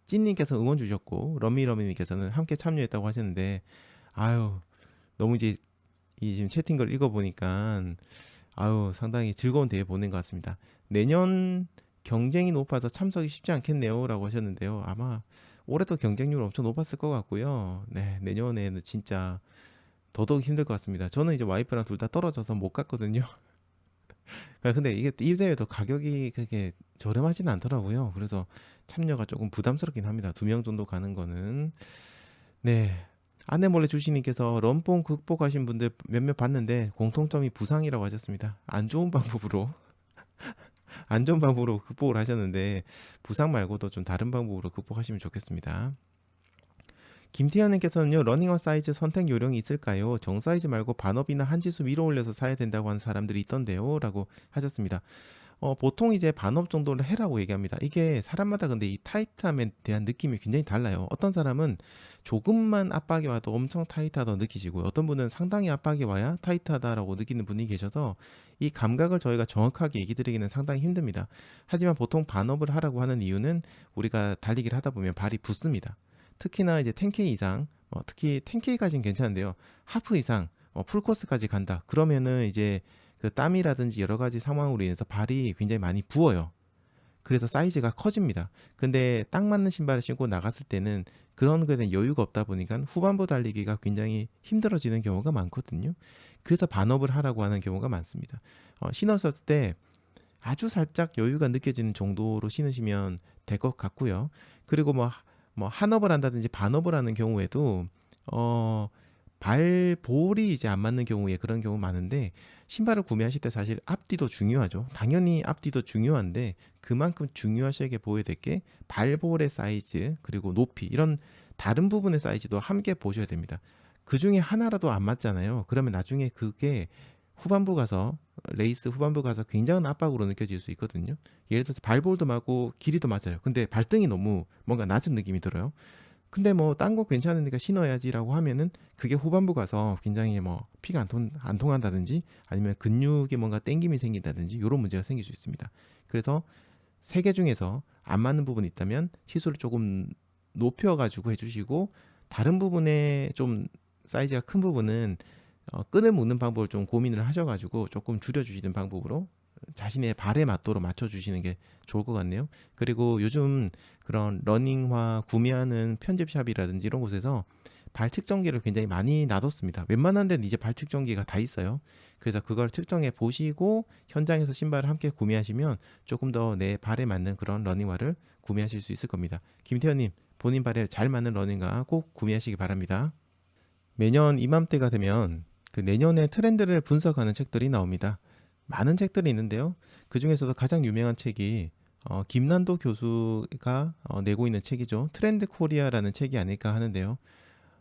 찐님께서 응원 주셨고 런미런미님께서는 함께 참여했다고 하셨는데 아유 너무 이제 이 지금 채팅글 읽어보니까 아유 상당히 즐거운 대회 보낸 것 같습니다. 내년 경쟁이 높아서 참석이 쉽지 않겠네요라고 하셨는데요. 아마 올해도 경쟁률 엄청 높았을 것 같고요. 네, 내년에는 진짜 더더욱 힘들 것 같습니다. 저는 이제 와이프랑 둘 다 떨어져서 못 갔거든요. 근데 이게 이 대회도 가격이 그렇게 저렴하지는 않더라고요. 그래서 참여가 조금 부담스럽긴 합니다. 2명 정도 가는 거는. 네. 아내 몰래 주시님께서 럼뽕 극복하신 분들 몇몇 봤는데 공통점이 부상이라고 하셨습니다. 안 좋은 방법으로 극복을 하셨는데 부상 말고도 좀 다른 방법으로 극복하시면 좋겠습니다. 김태현님께서는요. 러닝화 사이즈 선택 요령이 있을까요? 정 사이즈 말고 반업이나 한 지수 위로 올려서 사야 된다고 하는 사람들이 있던데요 라고 하셨습니다. 보통 이제 반업 정도를 해라고 얘기합니다. 이게 사람마다 근데 이 타이트함에 대한 느낌이 굉장히 달라요. 어떤 사람은 조금만 압박이 와도 엄청 타이트하다고 느끼시고요. 어떤 분은 상당히 압박이 와야 타이트하다라고 느끼는 분이 계셔서 이 감각을 저희가 정확하게 얘기 드리기는 상당히 힘듭니다. 하지만 보통 반업을 하라고 하는 이유는 우리가 달리기를 하다 보면 발이 붓습니다. 특히나 이제 10K 이상, 특히 10K까지는 괜찮은데요. 하프 이상, 풀코스까지 간다. 그러면은 이제 그 땀이라든지 여러 가지 상황으로 인해서 발이 굉장히 많이 부어요. 그래서 사이즈가 커집니다. 근데 딱 맞는 신발을 신고 나갔을 때는 그런 거에 대한 여유가 없다 보니까 후반부 달리기가 굉장히 힘들어지는 경우가 많거든요. 그래서 반업을 하라고 하는 경우가 많습니다. 신었을 때 아주 살짝 여유가 느껴지는 정도로 신으시면 될 것 같고요. 그리고 뭐 한업을 한다든지 반업을 하는 경우에도 어 발볼이 이제 안 맞는 경우에 그런 경우 많은데, 신발을 구매하실 때 사실 앞뒤도 중요하죠. 당연히 앞뒤도 중요한데 그만큼 중요하시게 보여야 될 게 발볼의 사이즈 그리고 높이, 이런 다른 부분의 사이즈도 함께 보셔야 됩니다. 그 중에 하나라도 안 맞잖아요. 그러면 나중에 그게 후반부 가서, 레이스 후반부 가서 굉장한 압박으로 느껴질 수 있거든요. 예를 들어서 발볼도 맞고 길이도 맞아요. 근데 발등이 너무 뭔가 낮은 느낌이 들어요. 근데 뭐 딴 거 괜찮으니까 신어야지라고 하면은 그게 후반부 가서 굉장히 뭐 피가 안 통한다든지 아니면 근육에 뭔가 땡김이 생긴다든지 이런 문제가 생길 수 있습니다. 그래서 세 개 중에서 안 맞는 부분이 있다면 치수를 조금 높여가지고 해주시고, 다른 부분에 좀 사이즈가 큰 부분은 끈을 묶는 방법을 좀 고민을 하셔가지고 조금 줄여주시는 방법으로 자신의 발에 맞도록 맞춰주시는 게 좋을 것 같네요. 그리고 요즘 그런 러닝화 구매하는 편집샵이라든지 이런 곳에서 발 측정기를 굉장히 많이 놔뒀습니다. 웬만한 데는 이제 발 측정기가 다 있어요. 그래서 그걸 측정해 보시고 현장에서 신발을 함께 구매하시면 조금 더 내 발에 맞는 그런 러닝화를 구매하실 수 있을 겁니다. 김태현님, 본인 발에 잘 맞는 러닝화 꼭 구매하시기 바랍니다. 매년 이맘때가 되면 그 내년의 트렌드를 분석하는 책들이 나옵니다. 많은 책들이 있는데요. 그 중에서도 가장 유명한 책이 김난도 교수가 내고 있는 책이죠. 트렌드 코리아라는 책이 아닐까 하는데요.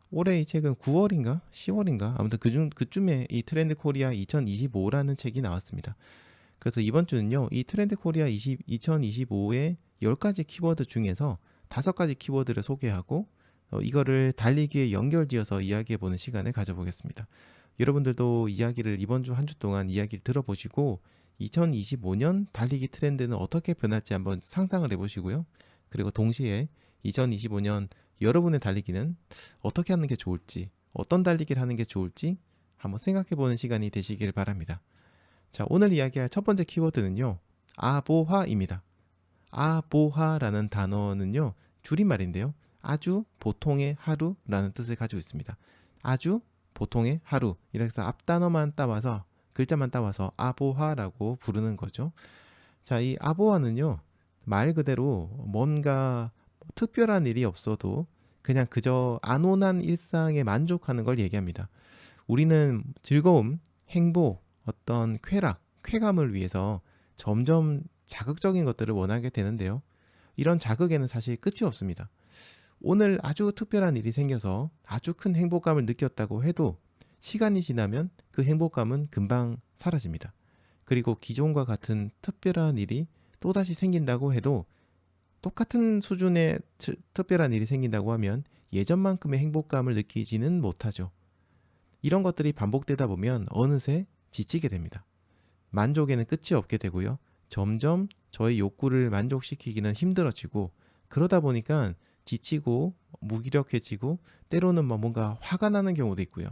올해 이 책은 9월인가 10월인가 아무튼 그쯤에 이 트렌드 코리아 2025라는 책이 나왔습니다. 그래서 이번 주는요, 이 트렌드 코리아 2025의 10가지 키워드 중에서 5가지 키워드를 소개하고 이거를 달리기에 연결지어서 이야기해보는 시간을 가져보겠습니다. 여러분들도 이야기를 이번 주 한 주 동안 이야기를 들어보시고 2025년 달리기 트렌드는 어떻게 변할지 한번 상상을 해보시고요. 그리고 동시에 2025년 여러분의 달리기는 어떻게 하는 게 좋을지, 어떤 달리기를 하는 게 좋을지 한번 생각해보는 시간이 되시길 바랍니다. 자, 오늘 이야기할 첫 번째 키워드는요, 아보화입니다. 아보화라는 단어는요, 줄임말인데요, 아주 보통의 하루라는 뜻을 가지고 있습니다. 아주 보통의 하루, 이렇게 해서 앞단어만 따와서, 글자만 따와서 아보화라고 부르는 거죠. 자, 이 아보화는요, 말 그대로 뭔가 특별한 일이 없어도 그냥 그저 안온한 일상에 만족하는 걸 얘기합니다. 우리는 즐거움, 행복, 어떤 쾌락, 쾌감을 위해서 점점 자극적인 것들을 원하게 되는데요. 이런 자극에는 사실 끝이 없습니다. 오늘 아주 특별한 일이 생겨서 아주 큰 행복감을 느꼈다고 해도 시간이 지나면 그 행복감은 금방 사라집니다. 그리고 기존과 같은 특별한 일이 또다시 생긴다고 해도 똑같은 수준의 특별한 일이 생긴다고 하면 예전만큼의 행복감을 느끼지는 못하죠. 이런 것들이 반복되다 보면 어느새 지치게 됩니다. 만족에는 끝이 없게 되고요. 점점 저의 욕구를 만족시키기는 힘들어지고, 그러다 보니까 지치고 무기력해지고 때로는 뭔가 화가 나는 경우도 있고요.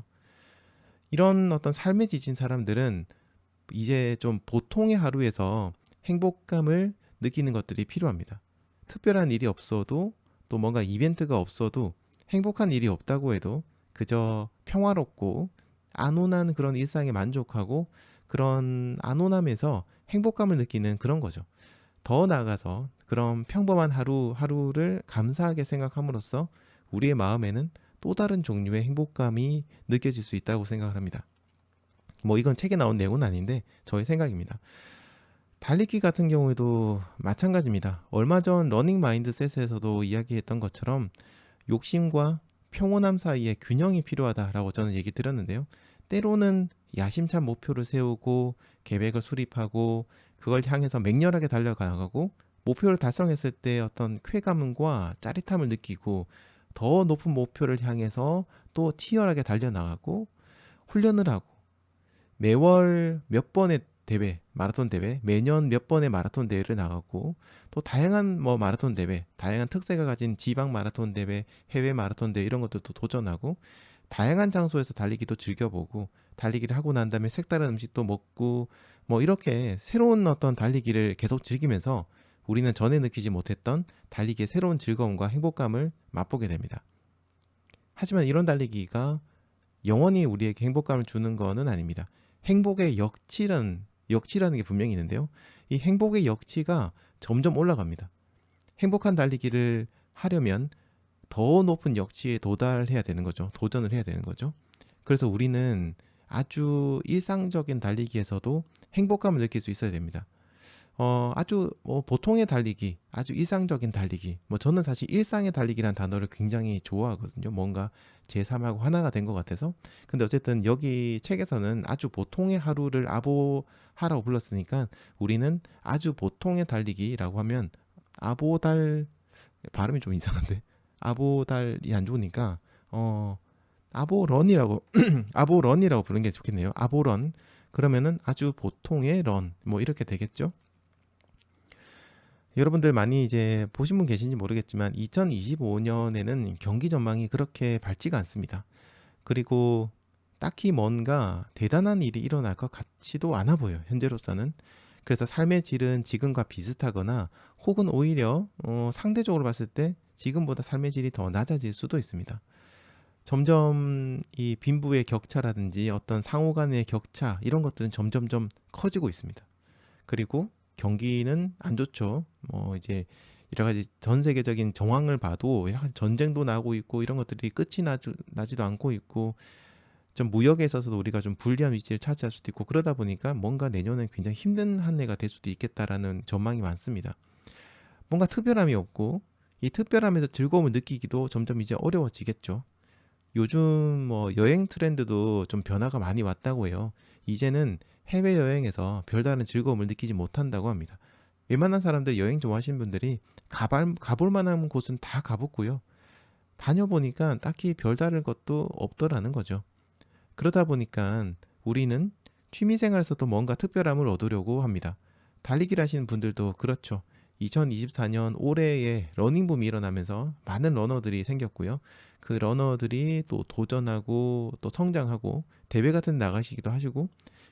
이런 어떤 삶에 지친 사람들은 이제 좀 보통의 하루에서 행복감을 느끼는 것들이 필요합니다. 특별한 일이 없어도, 또 뭔가 이벤트가 없어도, 행복한 일이 없다고 해도 그저 평화롭고 안온한 그런 일상에 만족하고 그런 안온함에서 행복감을 느끼는 그런 거죠. 더 나아가서 그런 평범한 하루하루를 감사하게 생각함으로써 우리의 마음에는 또 다른 종류의 행복감이 느껴질 수 있다고 생각을 합니다. 뭐 이건 책에 나온 내용은 아닌데 저의 생각입니다. 달리기 같은 경우에도 마찬가지입니다. 얼마 전 러닝 마인드셋에서도 이야기했던 것처럼 욕심과 평온함 사이에 균형이 필요하다라고 저는 얘기 드렸는데요. 때로는 야심찬 목표를 세우고 계획을 수립하고 그걸 향해서 맹렬하게 달려가고 목표를 달성했을 때 어떤 쾌감과 짜릿함을 느끼고 더 높은 목표를 향해서 또 치열하게 달려나가고 훈련을 하고 매월 몇 번의 대회, 마라톤 대회, 매년 몇 번의 마라톤 대회를 나가고 또 다양한 마라톤 대회, 다양한 특색을 가진 지방 마라톤 대회, 해외 마라톤 대회 이런 것들도 도전하고 다양한 장소에서 달리기도 즐겨보고 달리기를 하고 난 다음에 색다른 음식도 먹고 이렇게 새로운 어떤 달리기를 계속 즐기면서 우리는 전에 느끼지 못했던 달리기의 새로운 즐거움과 행복감을 맛보게 됩니다. 하지만 이런 달리기가 영원히 우리에게 행복감을 주는 것은 아닙니다. 행복의 역치는 역치라는 게 분명히 있는데요. 이 행복의 역치가 점점 올라갑니다. 행복한 달리기를 하려면 더 높은 역치에 도달해야 되는 거죠. 도전을 해야 되는 거죠. 그래서 우리는 아주 일상적인 달리기에서도 행복감을 느낄 수 있어야 됩니다. 아주 보통의 달리기, 아주 일상적인 달리기. 저는 사실 일상의 달리기란 단어를 굉장히 좋아하거든요. 뭔가 제 삶하고 하나가 된 것 같아서. 근데 어쨌든 여기 책에서는 아주 보통의 하루를 아보하라고 불렀으니까 우리는 아주 보통의 달리기라고 하면 아보달 발음이 좀 이상한데 아보달이 안 좋으니까 아보런이라고 아보런이라고 부르는 게 좋겠네요. 아보런. 그러면은 아주 보통의 런 이렇게 되겠죠. 여러분들 많이 이제 보신 분 계신지 모르겠지만 2025년에는 경기 전망이 그렇게 밝지가 않습니다. 그리고 딱히 뭔가 대단한 일이 일어날 것 같지도 않아 보여요. 현재로서는. 그래서 삶의 질은 지금과 비슷하거나 혹은 오히려 상대적으로 봤을 때 지금보다 삶의 질이 더 낮아질 수도 있습니다. 점점 이 빈부의 격차라든지 어떤 상호 간의 격차 이런 것들은 점점점 커지고 있습니다. 그리고 경기는 안 좋죠. 이제 여러 가지 전 세계적인 정황을 봐도 여러 가지 전쟁도 나고 있고 이런 것들이 끝이 나지도 않고 있고 좀 무역에 있어서도 우리가 좀 불리한 위치를 차지할 수도 있고 그러다 보니까 뭔가 내년엔 굉장히 힘든 한 해가 될 수도 있겠다라는 전망이 많습니다. 뭔가 특별함이 없고 이 특별함에서 즐거움을 느끼기도 점점 이제 어려워지겠죠. 요즘 여행 트렌드도 좀 변화가 많이 왔다고 해요. 이제는 해외여행에서 별다른 즐거움을 느끼지 못한다고 합니다. 웬만한 사람들 여행 좋아하시는 분들이 가볼 만한 곳은 다 가봤고요. 다녀보니까 딱히 별다른 것도 없더라는 거죠. 그러다 보니까 우리는 취미생활에서도 뭔가 특별함을 얻으려고 합니다. 달리기를 하시는 분들도 그렇죠. 2024년 올해에 러닝붐이 일어나면서 많은 러너들이 생겼고요. 그 러너들이 또 도전하고 또 성장하고 대회 같은 데 나가시기도 하시고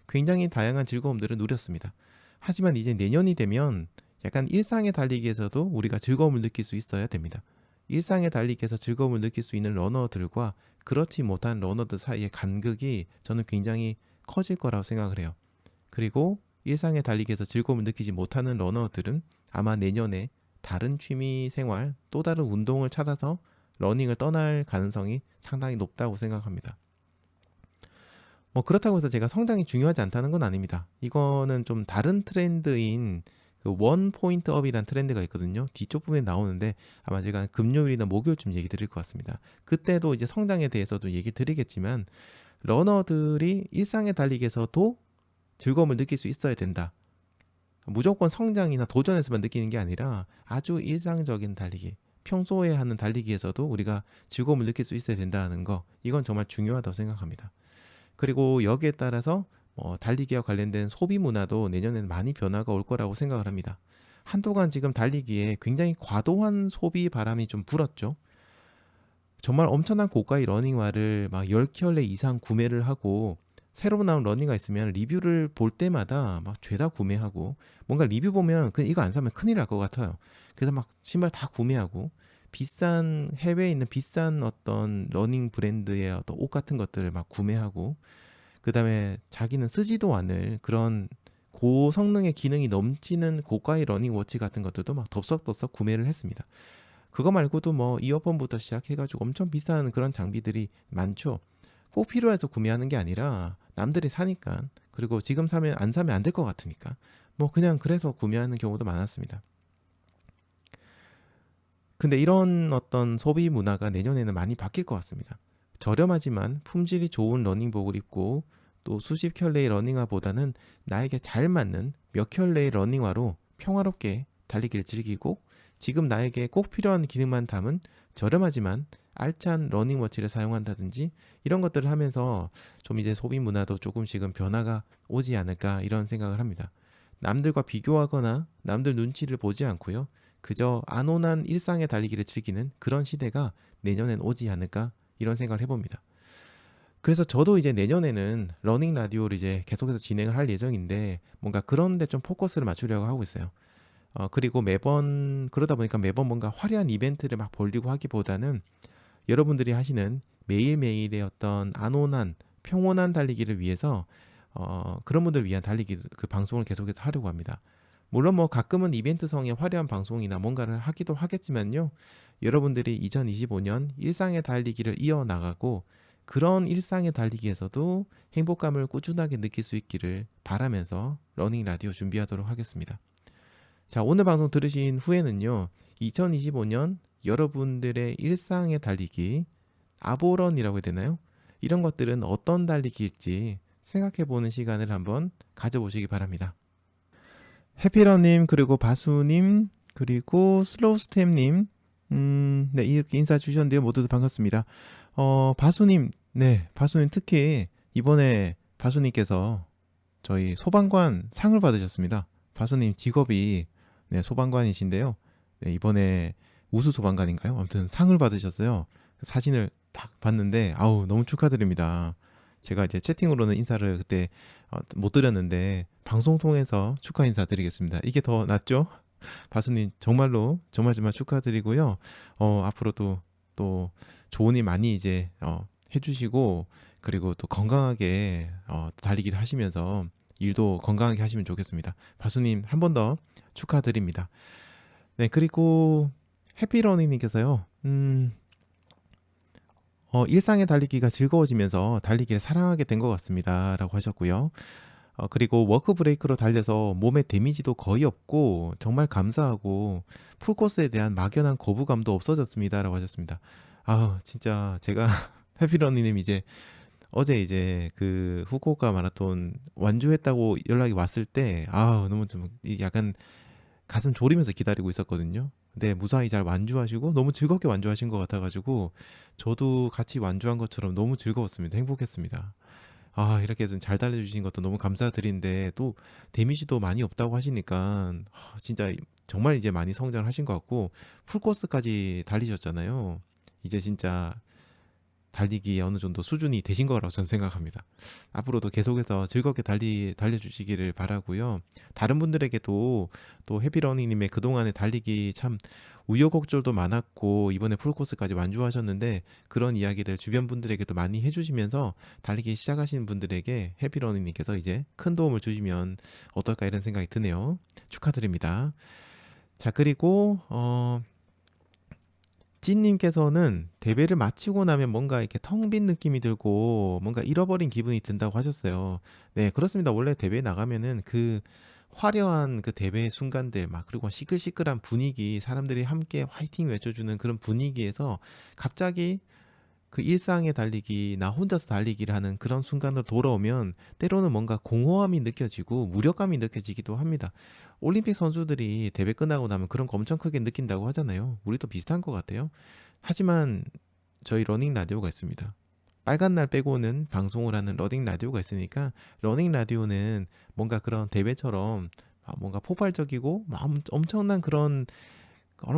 굉장히 다양한 즐거움들을 누렸습니다. 하지만 이제 내년이 되면 약간 일상의 달리기에서도 우리가 즐거움을 느낄 수 있어야 됩니다. 일상의 달리기에서 즐거움을 느낄 수 있는 러너들과 그렇지 못한 러너들 사이의 간극이 저는 굉장히 커질 거라고 생각을 해요. 그리고 일상의 달리기에서 즐거움을 느끼지 못하는 러너들은 아마 내년에 다른 취미 생활, 또 다른 운동을 찾아서 러닝을 떠날 가능성이 상당히 높다고 생각합니다. 그렇다고 해서 제가 성장이 중요하지 않다는 건 아닙니다. 이거는 좀 다른 트렌드인 그 원 포인트 업이란 트렌드가 있거든요. 뒤쪽 부분에 나오는데 아마 제가 금요일이나 목요일쯤 얘기 드릴 것 같습니다. 그때도 이제 성장에 대해서도 얘기 드리겠지만 러너들이 일상의 달리기에서도 즐거움을 느낄 수 있어야 된다. 무조건 성장이나 도전에서만 느끼는 게 아니라 아주 일상적인 달리기, 평소에 하는 달리기에서도 우리가 즐거움을 느낄 수 있어야 된다는 거, 이건 정말 중요하다고 생각합니다. 그리고 여기에 따라서 달리기와 관련된 소비 문화도 내년에는 많이 변화가 올 거라고 생각을 합니다. 한동안 지금 달리기에 굉장히 과도한 소비 바람이 좀 불었죠. 정말 엄청난 고가의 러닝화를 막 10켤레 이상 구매를 하고 새로 나온 러닝화 있으면 리뷰를 볼 때마다 막 죄다 구매하고 뭔가 리뷰 보면 그냥 이거 안 사면 큰일 날 것 같아요. 그래서 막 신발 다 구매하고 비싼 해외에 있는 비싼 어떤 러닝 브랜드의 어떤 옷 같은 것들을 막 구매하고 그다음에 자기는 쓰지도 않을 그런 고성능의 기능이 넘치는 고가의 러닝워치 같은 것들도 막 덥석덥석 구매를 했습니다. 그거 말고도 이어폰부터 시작해가지고 엄청 비싼 그런 장비들이 많죠. 꼭 필요해서 구매하는 게 아니라 남들이 사니까 그리고 지금 사면 안 사면 안 될 것 같으니까 그냥 그래서 구매하는 경우도 많았습니다. 근데 이런 어떤 소비 문화가 내년에는 많이 바뀔 것 같습니다. 저렴하지만 품질이 좋은 러닝복을 입고 또 수십 켤레의 러닝화보다는 나에게 잘 맞는 몇 켤레의 러닝화로 평화롭게 달리기를 즐기고 지금 나에게 꼭 필요한 기능만 담은 저렴하지만 알찬 러닝워치를 사용한다든지 이런 것들을 하면서 좀 이제 소비 문화도 조금씩은 변화가 오지 않을까 이런 생각을 합니다. 남들과 비교하거나 남들 눈치를 보지 않고요. 그저 안온한 일상의 달리기를 즐기는 그런 시대가 내년엔 오지 않을까 이런 생각을 해봅니다. 그래서 저도 이제 내년에는 러닝 라디오를 이제 계속해서 진행을 할 예정인데 뭔가 그런 데 좀 포커스를 맞추려고 하고 있어요. 그리고 매번 그러다 보니까 매번 뭔가 화려한 이벤트를 막 벌리고 하기보다는 여러분들이 하시는 매일매일의 어떤 안온한 평온한 달리기를 위해서 그런 분들을 위한 달리기 그 방송을 계속해서 하려고 합니다. 물론 뭐 가끔은 이벤트성의 화려한 방송이나 뭔가를 하기도 하겠지만요. 여러분들이 2025년 일상의 달리기를 이어나가고 그런 일상의 달리기에서도 행복감을 꾸준하게 느낄 수 있기를 바라면서 러닝 라디오 준비하도록 하겠습니다. 자, 오늘 방송 들으신 후에는요. 2025년 여러분들의 일상의 달리기, 아보런이라고 해야 되나요? 이런 것들은 어떤 달리기일지 생각해보는 시간을 한번 가져보시기 바랍니다. 해피러님, 그리고 바수님, 그리고 슬로우스템님, 네, 이렇게 인사 주셨는데요. 모두 반갑습니다. 바수님, 네, 바수님 특히 이번에 바수님께서 저희 소방관 상을 받으셨습니다. 바수님 직업이 네, 소방관이신데요. 네, 이번에 우수 소방관인가요? 아무튼 상을 받으셨어요. 사진을 딱 봤는데 아우 너무 축하드립니다. 제가 이제 채팅으로는 인사를 그때 못 드렸는데 방송 통해서 축하 인사 드리겠습니다. 이게 더 낫죠? 바수님 정말로 정말 축하드리고요. 앞으로도 또 좋은 일 많이 이제 해주시고 그리고 또 건강하게 달리기를 하시면서 일도 건강하게 하시면 좋겠습니다. 바수님 한 번 더 축하드립니다. 네, 그리고 해피러닝님께서요. 일상의 달리기가 즐거워지면서 달리기를 사랑하게 된 것 같습니다. 라고 하셨고요. 그리고 워크 브레이크로 달려서 몸에 데미지도 거의 없고 정말 감사하고 풀코스에 대한 막연한 거부감도 없어졌습니다. 라고 하셨습니다. 아, 진짜 제가 해피러닝님 이제 어제 이제 그 후쿠오카 마라톤 완주했다고 연락이 왔을 때 너무 좀 약간 가슴 졸이면서 기다리고 있었거든요. 근데 무사히 잘 완주하시고 너무 즐겁게 완주하신 것 같아가지고 저도 같이 완주한 것처럼 너무 즐거웠습니다. 행복했습니다. 이렇게 좀 잘 달려주신 것도 너무 감사드린데 또 데미지도 많이 없다고 하시니까 진짜 정말 이제 많이 성장하신 것 같고 풀코스까지 달리셨잖아요. 이제 진짜 달리기에 어느 정도 수준이 되신 거라고 저는 생각합니다. 앞으로도 계속해서 즐겁게 달려주시기를 바라고요. 다른 분들에게도 또 해피러닝님의 그동안의 달리기 참 우여곡절도 많았고 이번에 풀코스까지 완주하셨는데 그런 이야기들 주변 분들에게도 많이 해주시면서 달리기 시작하시는 분들에게 해피러닝님께서 이제 큰 도움을 주시면 어떨까 이런 생각이 드네요. 축하드립니다. 자, 그리고 찐님께서는 대회를 마치고 나면 뭔가 이렇게 텅 빈 느낌이 들고 뭔가 잃어버린 기분이 든다고 하셨어요. 네, 그렇습니다. 원래 대회 나가면은 그 화려한 그 대회 순간들 막 그리고 시끌시끌한 분위기 사람들이 함께 화이팅 외쳐주는 그런 분위기에서 갑자기 그 일상의 달리기, 나 혼자서 달리기를 하는 그런 순간으로 돌아오면 때로는 뭔가 공허함이 느껴지고 무력감이 느껴지기도 합니다. 올림픽 선수들이 대회 끝나고 나면 그런 거 엄청 크게 느낀다고 하잖아요. 우리도 비슷한 것 같아요. 하지만 저희 러닝 라디오가 있습니다. 빨간 날 빼고는 방송을 하는 러닝 라디오가 있으니까 러닝 라디오는 뭔가 그런 대회처럼 뭔가 폭발적이고 엄청난 그런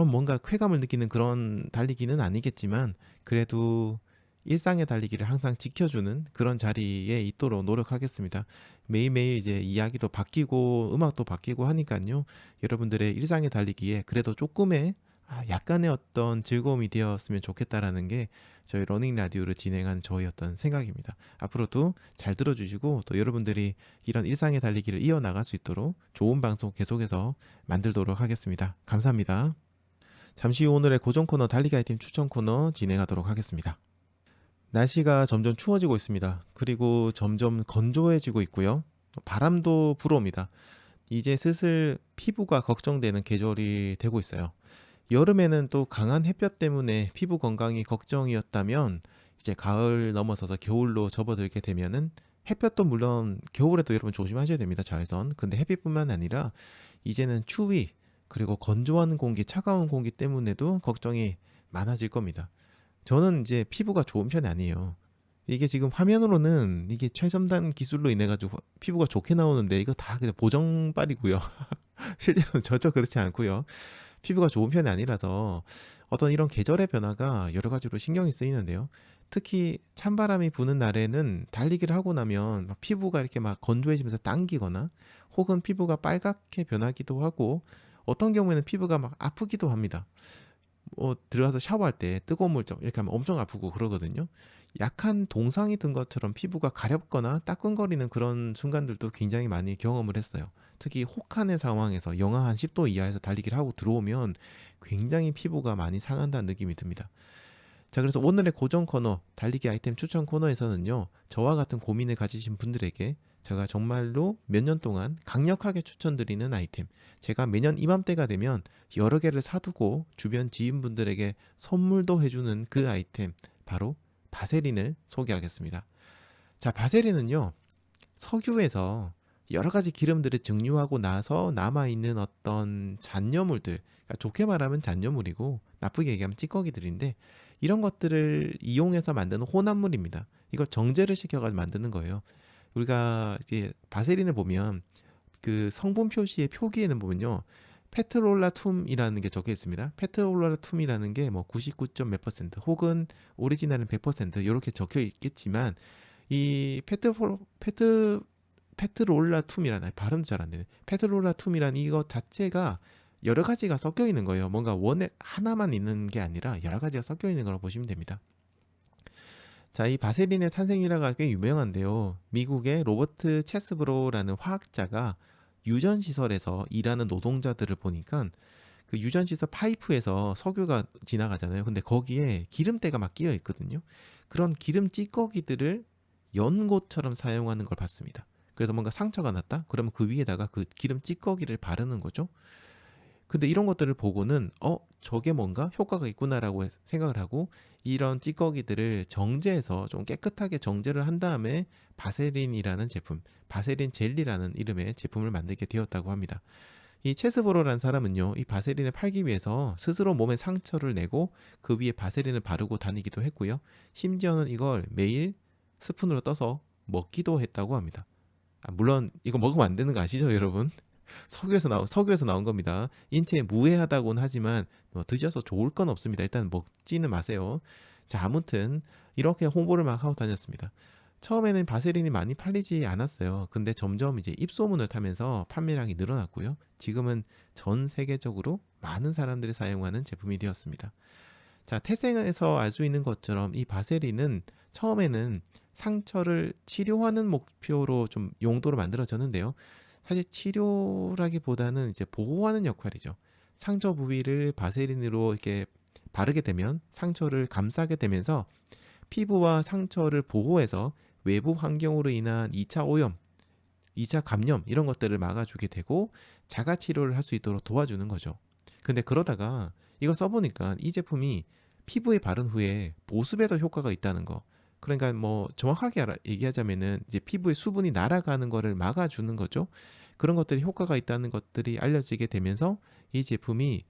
뭔가 쾌감을 느끼는 그런 달리기는 아니겠지만 그래도 일상의 달리기를 항상 지켜주는 그런 자리에 있도록 노력하겠습니다. 매일매일 이제 이야기도 바뀌고 음악도 바뀌고 하니까요. 여러분들의 일상의 달리기에 그래도 조금의 약간의 어떤 즐거움이 되었으면 좋겠다라는 게 저희 러닝 라디오를 진행한 저희 어떤 생각입니다. 앞으로도 잘 들어주시고 또 여러분들이 이런 일상의 달리기를 이어나갈 수 있도록 좋은 방송 계속해서 만들도록 하겠습니다. 감사합니다. 잠시 후 오늘의 고정 코너 달리기 아이템 추천 코너 진행하도록 하겠습니다. 날씨가 점점 추워지고 있습니다. 그리고 점점 건조해지고 있고요. 바람도 불어옵니다. 이제 슬슬 피부가 걱정되는 계절이 되고 있어요. 여름에는 또 강한 햇볕 때문에 피부 건강이 걱정이었다면 이제 가을 넘어서서 겨울로 접어들게 되면은 햇볕도 물론 겨울에도 여러분 조심하셔야 됩니다. 자외선. 근데 햇빛뿐만 아니라 이제는 추위 그리고 건조한 공기, 차가운 공기 때문에도 걱정이 많아질 겁니다. 저는 이제 피부가 좋은 편이 아니에요. 이게 지금 화면으로는 이게 최첨단 기술로 인해 가지고 피부가 좋게 나오는데 이거 다 그냥 보정빨이고요. 실제로는 전혀 그렇지 않고요. 피부가 좋은 편이 아니라서 어떤 이런 계절의 변화가 여러 가지로 신경이 쓰이는데요. 특히 찬바람이 부는 날에는 달리기를 하고 나면 막 피부가 이렇게 막 건조해지면서 당기거나 혹은 피부가 빨갛게 변하기도 하고 어떤 경우에는 피부가 막 아프기도 합니다. 들어가서 샤워할 때 뜨거운 물 이렇게 하면 엄청 아프고 그러거든요. 약한 동상이 든 것처럼 피부가 가렵거나 따끔거리는 그런 순간들도 굉장히 많이 경험을 했어요. 특히 혹한의 상황에서 영하 한 10도 이하에서 달리기를 하고 들어오면 굉장히 피부가 많이 상한다는 느낌이 듭니다. 자, 그래서 오늘의 고정 코너, 달리기 아이템 추천 코너에서는요, 저와 같은 고민을 가지신 분들에게 제가 정말로 몇 년 동안 강력하게 추천드리는 아이템, 제가 매년 이맘때가 되면 여러 개를 사두고 주변 지인분들에게 선물도 해주는 그 아이템, 바로 바세린을 소개하겠습니다. 자, 바세린은요, 석유에서 여러 가지 기름들을 증류하고 나서 남아있는 어떤 잔여물들, 그러니까 좋게 말하면 잔여물이고 나쁘게 얘기하면 찌꺼기들인데, 이런 것들을 이용해서 만드는 혼합물입니다. 이걸 정제를 시켜가지고 만드는 거예요. 우리가 이제 바세린을 보면 그 성분 표시의 표기에는 보면요, 페트롤라툼이라는 게 적혀 있습니다. 페트롤라툼이라는 게 뭐 99점 몇 퍼센트 혹은 오리지널은 100% 이렇게 적혀 있겠지만, 이 페트롤라툼이라는, 발음도 잘 안 되네. 페트롤라툼이라는 이것 자체가 여러 가지가 섞여 있는 거예요. 뭔가 원액 하나만 있는 게 아니라 여러 가지가 섞여 있는 거라고 보시면 됩니다. 자, 이 바세린의 탄생이라가 꽤 유명한데요. 미국의 로버트 체스브로라는 화학자가 유전시설에서 일하는 노동자들을 보니까 그 유전시설 파이프에서 석유가 지나가잖아요. 근데 거기에 기름때가 막 끼어 있거든요. 그런 기름 찌꺼기들을 연고처럼 사용하는 걸 봤습니다. 그래서 뭔가 상처가 났다? 그러면 그 위에다가 그 기름 찌꺼기를 바르는 거죠. 근데 이런 것들을 보고는 저게 뭔가 효과가 있구나라고 생각을 하고, 이런 찌꺼기들을 정제해서 좀 깨끗하게 정제를 한 다음에 바세린이라는 제품, 바세린 젤리라는 이름의 제품을 만들게 되었다고 합니다. 이 체스보로라는 사람은요, 이 바세린을 팔기 위해서 스스로 몸에 상처를 내고 그 위에 바세린을 바르고 다니기도 했고요. 심지어는 이걸 매일 스푼으로 떠서 먹기도 했다고 합니다. 물론 이거 먹으면 안 되는 거 아시죠, 여러분? 석유에서 나온 겁니다. 인체에 무해하다고는 하지만 드셔서 좋을 건 없습니다. 일단 먹지는 마세요. 자, 아무튼 이렇게 홍보를 막 하고 다녔습니다. 처음에는 바세린이 많이 팔리지 않았어요. 근데 점점 이제 입소문을 타면서 판매량이 늘어났고요. 지금은 전 세계적으로 많은 사람들이 사용하는 제품이 되었습니다. 자, 태생에서 알 수 있는 것처럼 이 바세린은 처음에는 상처를 치료하는 목표로 좀 용도로 만들어졌는데요. 사실 치료라기보다는 이제 보호하는 역할이죠. 상처 부위를 바세린으로 이렇게 바르게 되면 상처를 감싸게 되면서 피부와 상처를 보호해서 외부 환경으로 인한 2차 오염, 2차 감염 이런 것들을 막아주게 되고 자가 치료를 할 수 있도록 도와주는 거죠. 근데 그러다가 이거 써보니까 이 제품이 피부에 바른 후에 보습에도 효과가 있다는 거. 그러니까 뭐 정확하게 얘기하자면은 이제 피부의 수분이 날아가는 거를 막아주는 거죠. 그런 것들이 효과가 있다는 것들이 알려지게 되면서 이 제품이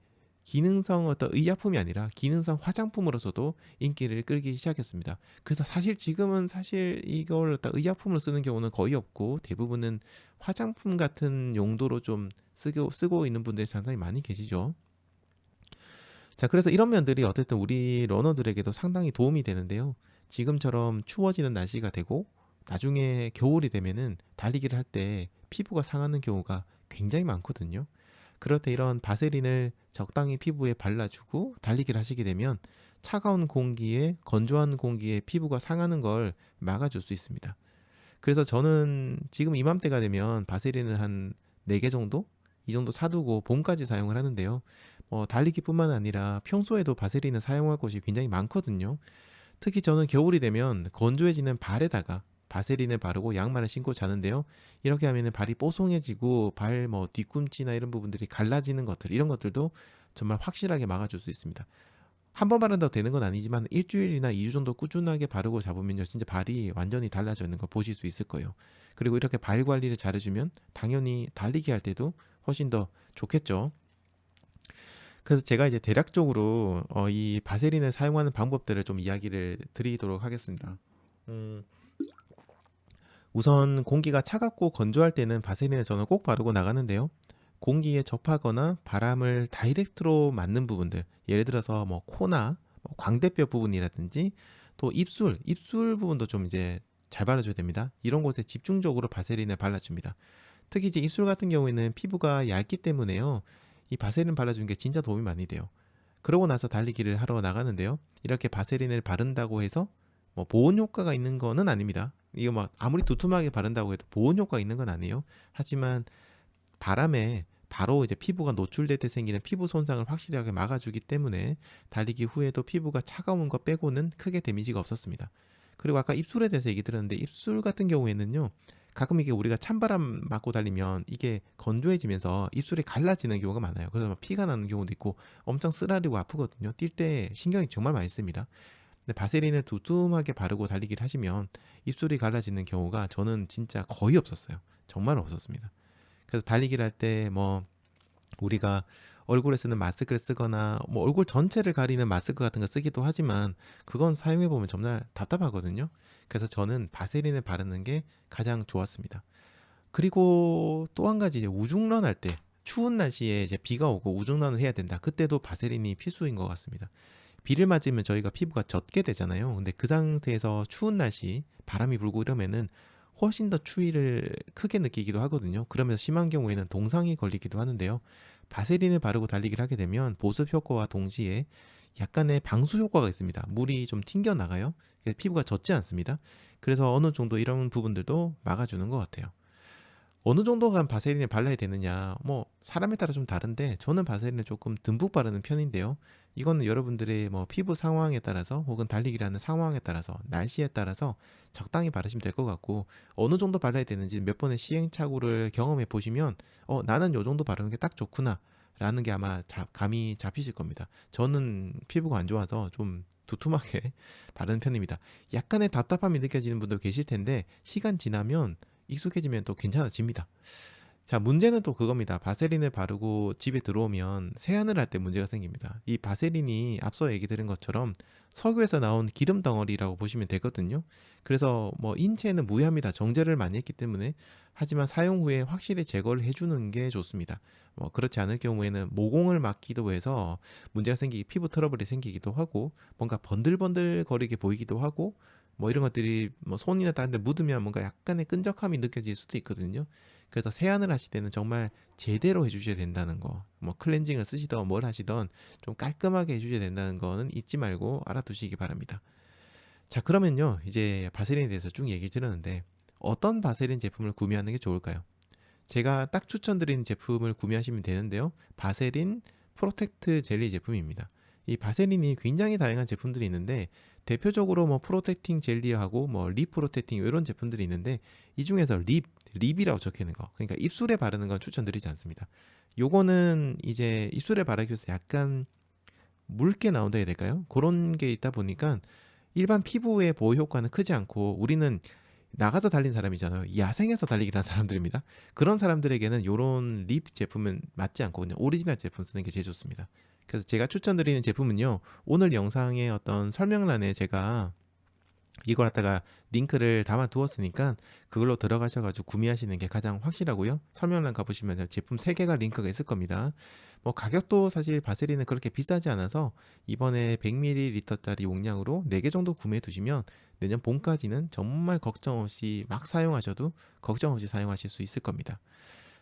기능성 어떤 의약품이 아니라 기능성 화장품으로서도 인기를 끌기 시작했습니다. 그래서 사실 지금은 사실 이걸 의약품으로 쓰는 경우는 거의 없고 대부분은 화장품 같은 용도로 좀 쓰고 있는 분들이 상당히 많이 계시죠. 자, 그래서 이런 면들이 어쨌든 우리 러너들에게도 상당히 도움이 되는데요. 지금처럼 추워지는 날씨가 되고 나중에 겨울이 되면은 달리기를 할 때 피부가 상하는 경우가 굉장히 많거든요. 그럴 때 이런 바세린을 적당히 피부에 발라주고 달리기를 하시게 되면 차가운 공기에 건조한 공기에 피부가 상하는 걸 막아줄 수 있습니다. 그래서 저는 지금 이맘때가 되면 바세린을 한 4개 정도? 이 정도 사두고 봄까지 사용을 하는데요. 달리기뿐만 아니라 평소에도 바세린을 사용할 곳이 굉장히 많거든요. 특히 저는 겨울이 되면 건조해지는 발에다가 바세린을 바르고 양말을 신고 자는데요. 이렇게 하면 발이 뽀송해지고 발 뒤꿈치나 이런 부분들이 갈라지는 것들, 이런 것들도 정말 확실하게 막아줄 수 있습니다. 한 번 바른다고 되는 건 아니지만 일주일이나 2주 정도 꾸준하게 바르고 잡으면요, 진짜 발이 완전히 달라져 있는 걸 보실 수 있을 거예요. 그리고 이렇게 발 관리를 잘해주면 당연히 달리기 할 때도 훨씬 더 좋겠죠. 그래서 제가 이제 대략적으로 이 바세린을 사용하는 방법들을 좀 이야기를 드리도록 하겠습니다. 음, 우선 공기가 차갑고 건조할 때는 바세린을 저는 꼭 바르고 나가는데요. 공기에 접하거나 바람을 다이렉트로 맞는 부분들, 예를 들어서 뭐 코나 광대뼈 부분이라든지 또 입술 부분도 좀 이제 잘 발라줘야 됩니다. 이런 곳에 집중적으로 바세린을 발라줍니다. 특히 이제 입술 같은 경우에는 피부가 얇기 때문에요. 이 바세린 발라주는 게 진짜 도움이 많이 돼요. 그러고 나서 달리기를 하러 나가는데요. 이렇게 바세린을 바른다고 해서 뭐 보온 효과가 있는 거는 아닙니다. 이거 막 아무리 두툼하게 바른다고 해도 보온 효과가 있는 건 아니에요. 하지만 바람에 바로 이제 피부가 노출될 때 생기는 피부 손상을 확실하게 막아주기 때문에 달리기 후에도 피부가 차가운 거 빼고는 크게 데미지가 없었습니다. 그리고 아까 입술에 대해서 얘기 들었는데 입술 같은 경우에는요, 가끔 이게 우리가 찬바람 맞고 달리면 이게 건조해지면서 입술이 갈라지는 경우가 많아요. 그래서 막 피가 나는 경우도 있고 엄청 쓰라리고 아프거든요. 뛸 때 신경이 정말 많이 씁니다. 근데 바세린을 두툼하게 바르고 달리기를 하시면 입술이 갈라지는 경우가 저는 진짜 거의 없었어요. 정말 없었습니다. 그래서 달리기를 할 때 뭐 우리가 얼굴에 쓰는 마스크를 쓰거나 뭐 얼굴 전체를 가리는 마스크 같은 거 쓰기도 하지만 그건 사용해 보면 정말 답답하거든요. 그래서 저는 바세린을 바르는 게 가장 좋았습니다. 그리고 또 한 가지, 이제 우중런 할 때 추운 날씨에 이제 비가 오고 우중런을 해야 된다. 그때도 바세린이 필수인 것 같습니다. 비를 맞으면 저희가 피부가 젖게 되잖아요. 근데 그 상태에서 추운 날씨 바람이 불고 이러면은 훨씬 더 추위를 크게 느끼기도 하거든요. 그러면서 심한 경우에는 동상이 걸리기도 하는데요. 바세린을 바르고 달리기를 하게 되면 보습 효과와 동시에 약간의 방수 효과가 있습니다. 물이 좀 튕겨 나가요. 피부가 젖지 않습니다. 그래서 어느 정도 이런 부분들도 막아주는 것 같아요. 어느 정도가 바세린을 발라야 되느냐, 뭐 사람에 따라 좀 다른데 저는 바세린을 조금 듬뿍 바르는 편인데요. 이거는 여러분들의 뭐 피부 상황에 따라서 혹은 달리기라는 상황에 따라서 날씨에 따라서 적당히 바르시면 될 것 같고, 어느 정도 발라야 되는지 몇 번의 시행착오를 경험해 보시면 나는 요 정도 바르는 게 딱 좋구나 라는 게 아마 감이 잡히실 겁니다. 저는 피부가 안 좋아서 좀 두툼하게 바르는 편입니다. 약간의 답답함이 느껴지는 분도 계실 텐데 시간 지나면 익숙해지면 또 괜찮아집니다. 자, 문제는 또 그겁니다. 바세린을 바르고 집에 들어오면 세안을 할 때 문제가 생깁니다. 이 바세린이 앞서 얘기 드린 것처럼 석유에서 나온 기름 덩어리라고 보시면 되거든요. 그래서 뭐 인체에는 무해합니다. 정제를 많이 했기 때문에. 하지만 사용 후에 확실히 제거를 해주는 게 좋습니다. 뭐 그렇지 않을 경우에는 모공을 막기도 해서 문제가 생기기, 피부 트러블이 생기기도 하고 뭔가 번들번들 거리게 보이기도 하고 뭐 이런 것들이 뭐 손이나 다른 데 묻으면 뭔가 약간의 끈적함이 느껴질 수도 있거든요. 그래서 세안을 하실 때는 정말 제대로 해주셔야 된다는 거, 뭐 클렌징을 쓰시던 뭘 하시던 좀 깔끔하게 해주셔야 된다는 거는 잊지 말고 알아두시기 바랍니다. 자, 그러면요, 이제 바세린에 대해서 쭉 얘기를 드렸는데 어떤 바세린 제품을 구매하는 게 좋을까요? 제가 딱 추천드리는 제품을 구매하시면 되는데요. 바세린 프로텍트 젤리 제품입니다. 이 바세린이 굉장히 다양한 제품들이 있는데 대표적으로 뭐 프로텍팅 젤리하고 뭐 립 프로텍팅 이런 제품들이 있는데 이 중에서 립이라고 적혀 있는 거, 그러니까 입술에 바르는 건 추천드리지 않습니다. 요거는 이제 입술에 바르기 위해서 약간 묽게 나온다 해야 될까요? 그런 게 있다 보니까 일반 피부의 보호 효과는 크지 않고, 우리는 나가서 달린 사람이잖아요. 야생에서 달리기를 한 사람들입니다. 그런 사람들에게는 요런 립 제품은 맞지 않고 그냥 오리지널 제품 쓰는 게 제일 좋습니다. 그래서 제가 추천드리는 제품은요, 오늘 영상의 어떤 설명란에 제가 이걸 갖다가 링크를 담아 두었으니까 그걸로 들어가셔가지고 구매하시는 게 가장 확실하고요. 설명란 가보시면 제품 3개가 링크가 있을 겁니다. 뭐 가격도 사실 바세린은 그렇게 비싸지 않아서 이번에 100ml짜리 용량으로 4개 정도 구매해 두시면 내년 봄까지는 정말 걱정 없이 막 사용하셔도 걱정 없이 사용하실 수 있을 겁니다.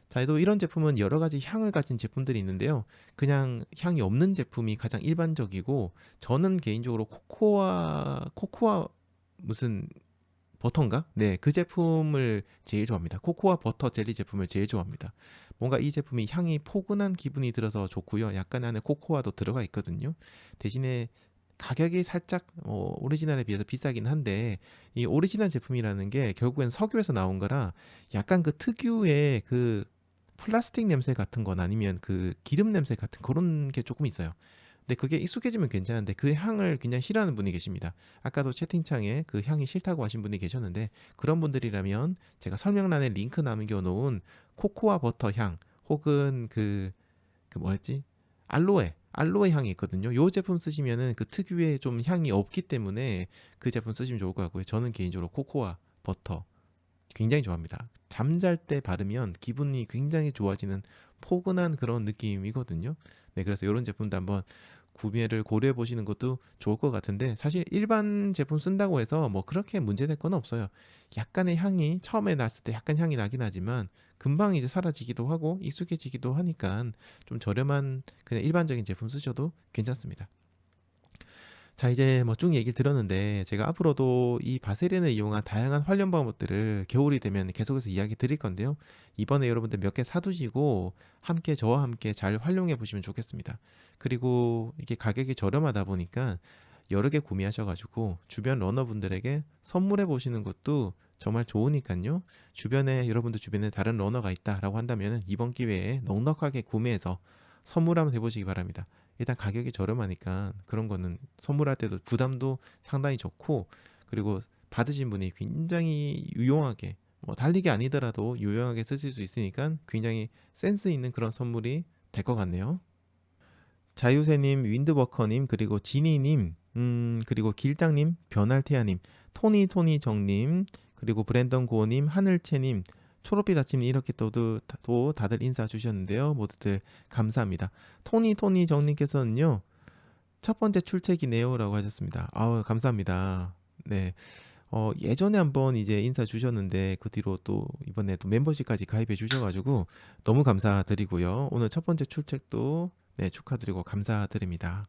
자, 또 이런 제품은 여러 가지 향을 가진 제품들이 있는데요. 그냥 향이 없는 제품이 가장 일반적이고, 저는 개인적으로 코코아 무슨 버터인가? 네, 그 제품을 제일 좋아합니다. 코코아 버터 젤리 제품을 제일 좋아합니다. 뭔가 이 제품이 향이 포근한 기분이 들어서 좋고요. 약간 안에 코코아도 들어가 있거든요. 대신에 가격이 살짝 오리지널에 비해서 비싸긴 한데, 이 오리지널 제품이라는 게 결국엔 석유에서 나온 거라 약간 그 특유의 그 플라스틱 냄새 같은 건 아니면 그 기름 냄새 같은 그런 게 조금 있어요. 근데 그게 익숙해지면 괜찮은데 그 향을 그냥 싫어하는 분이 계십니다. 아까도 채팅창에 그 향이 싫다고 하신 분이 계셨는데, 그런 분들이라면 제가 설명란에 링크 남겨놓은 코코아 버터 향 혹은 그 뭐였지? 알로에 향이 있거든요. 요 제품 쓰시면은 그 특유의 좀 향이 없기 때문에 그 제품 쓰시면 좋을 것 같고요. 저는 개인적으로 코코아 버터 굉장히 좋아합니다. 잠잘 때 바르면 기분이 굉장히 좋아지는 포근한 그런 느낌이거든요. 네, 그래서 이런 제품도 한번 구매를 고려해 보시는 것도 좋을 것 같은데, 사실 일반 제품 쓴다고 해서 뭐 그렇게 문제될 건 없어요. 약간의 향이 처음에 났을 때 약간 향이 나긴 하지만 금방 이제 사라지기도 하고 익숙해지기도 하니까 좀 저렴한 그냥 일반적인 제품 쓰셔도 괜찮습니다. 자, 이제 뭐 쭉 얘기를 들었는데 제가 앞으로도 이 바세린을 이용한 다양한 활용 방법들을 겨울이 되면 계속해서 이야기 드릴 건데요. 이번에 여러분들 몇 개 사두시고 함께 저와 함께 잘 활용해 보시면 좋겠습니다. 그리고 이게 가격이 저렴하다 보니까 여러 개 구매하셔가지고 주변 러너분들에게 선물해 보시는 것도 정말 좋으니까요. 주변에 여러분들 주변에 다른 러너가 있다라고 한다면 이번 기회에 넉넉하게 구매해서 선물 한번 해보시기 바랍니다. 일단 가격이 저렴하니까 그런 거는 선물할 때도 부담도 상당히 좋고, 그리고 받으신 분이 굉장히 유용하게, 뭐 달리기 아니더라도 유용하게 쓰실 수 있으니까 굉장히 센스 있는 그런 선물이 될 것 같네요. 자유세님, 윈드워커님, 그리고 지니님, 그리고 길장님, 변할태야님, 토니정님, 그리고 브랜던 고어님, 하늘채님, 초록빛 아침님, 이렇게 또 다들 인사 주셨는데요. 모두들 감사합니다. 토니정님께서는요, 첫 번째 출첵이네요라고 하셨습니다. 아우, 감사합니다. 네. 예전에 한번 이제 인사 주셨는데 그 뒤로 또 이번에 또 멤버십까지 가입해 주셔가지고 너무 감사드리고요. 오늘 첫 번째 출첵도 네, 축하드리고 감사드립니다.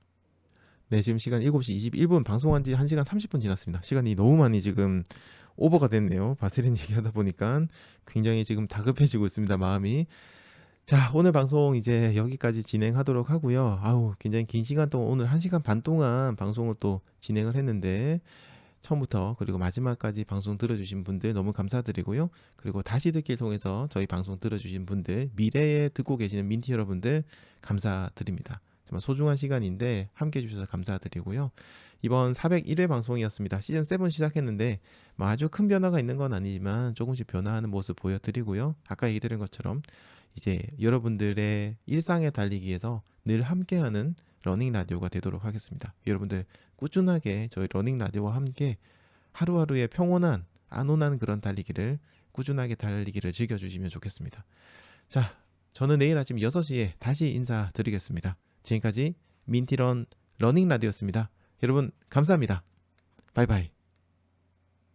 네, 지금 시간 7시 21분, 방송한 지 1시간 30분 지났습니다. 시간이 너무 많이 지금 오버가 됐네요. 바세린 얘기하다 보니까 굉장히 지금 다급해지고 있습니다, 마음이. 자, 오늘 방송 이제 여기까지 진행하도록 하고요. 아우, 굉장히 긴 시간 동안, 오늘 1시간 반 동안 방송을 또 진행을 했는데 처음부터 그리고 마지막까지 방송 들어주신 분들 너무 감사드리고요. 그리고 다시 듣기를 통해서 저희 방송 들어주신 분들, 미래에 듣고 계시는 민티 여러분들 감사드립니다. 정말 소중한 시간인데 함께 해주셔서 감사드리고요. 이번 401회 방송이었습니다. 시즌 7 시작했는데 뭐 아주 큰 변화가 있는 건 아니지만 조금씩 변화하는 모습 보여드리고요. 아까 얘기 드린 것처럼 이제 여러분들의 일상에 달리기 위해서 늘 함께하는 러닝 라디오가 되도록 하겠습니다. 여러분들 꾸준하게 저희 러닝 라디오와 함께 하루하루의 평온한 안온한 그런 달리기를 꾸준하게 달리기를 즐겨주시면 좋겠습니다. 자, 저는 내일 아침 6시에 다시 인사드리겠습니다. 지금까지 민티런 러닝 라디오였습니다. 여러분 감사합니다. 바이바이.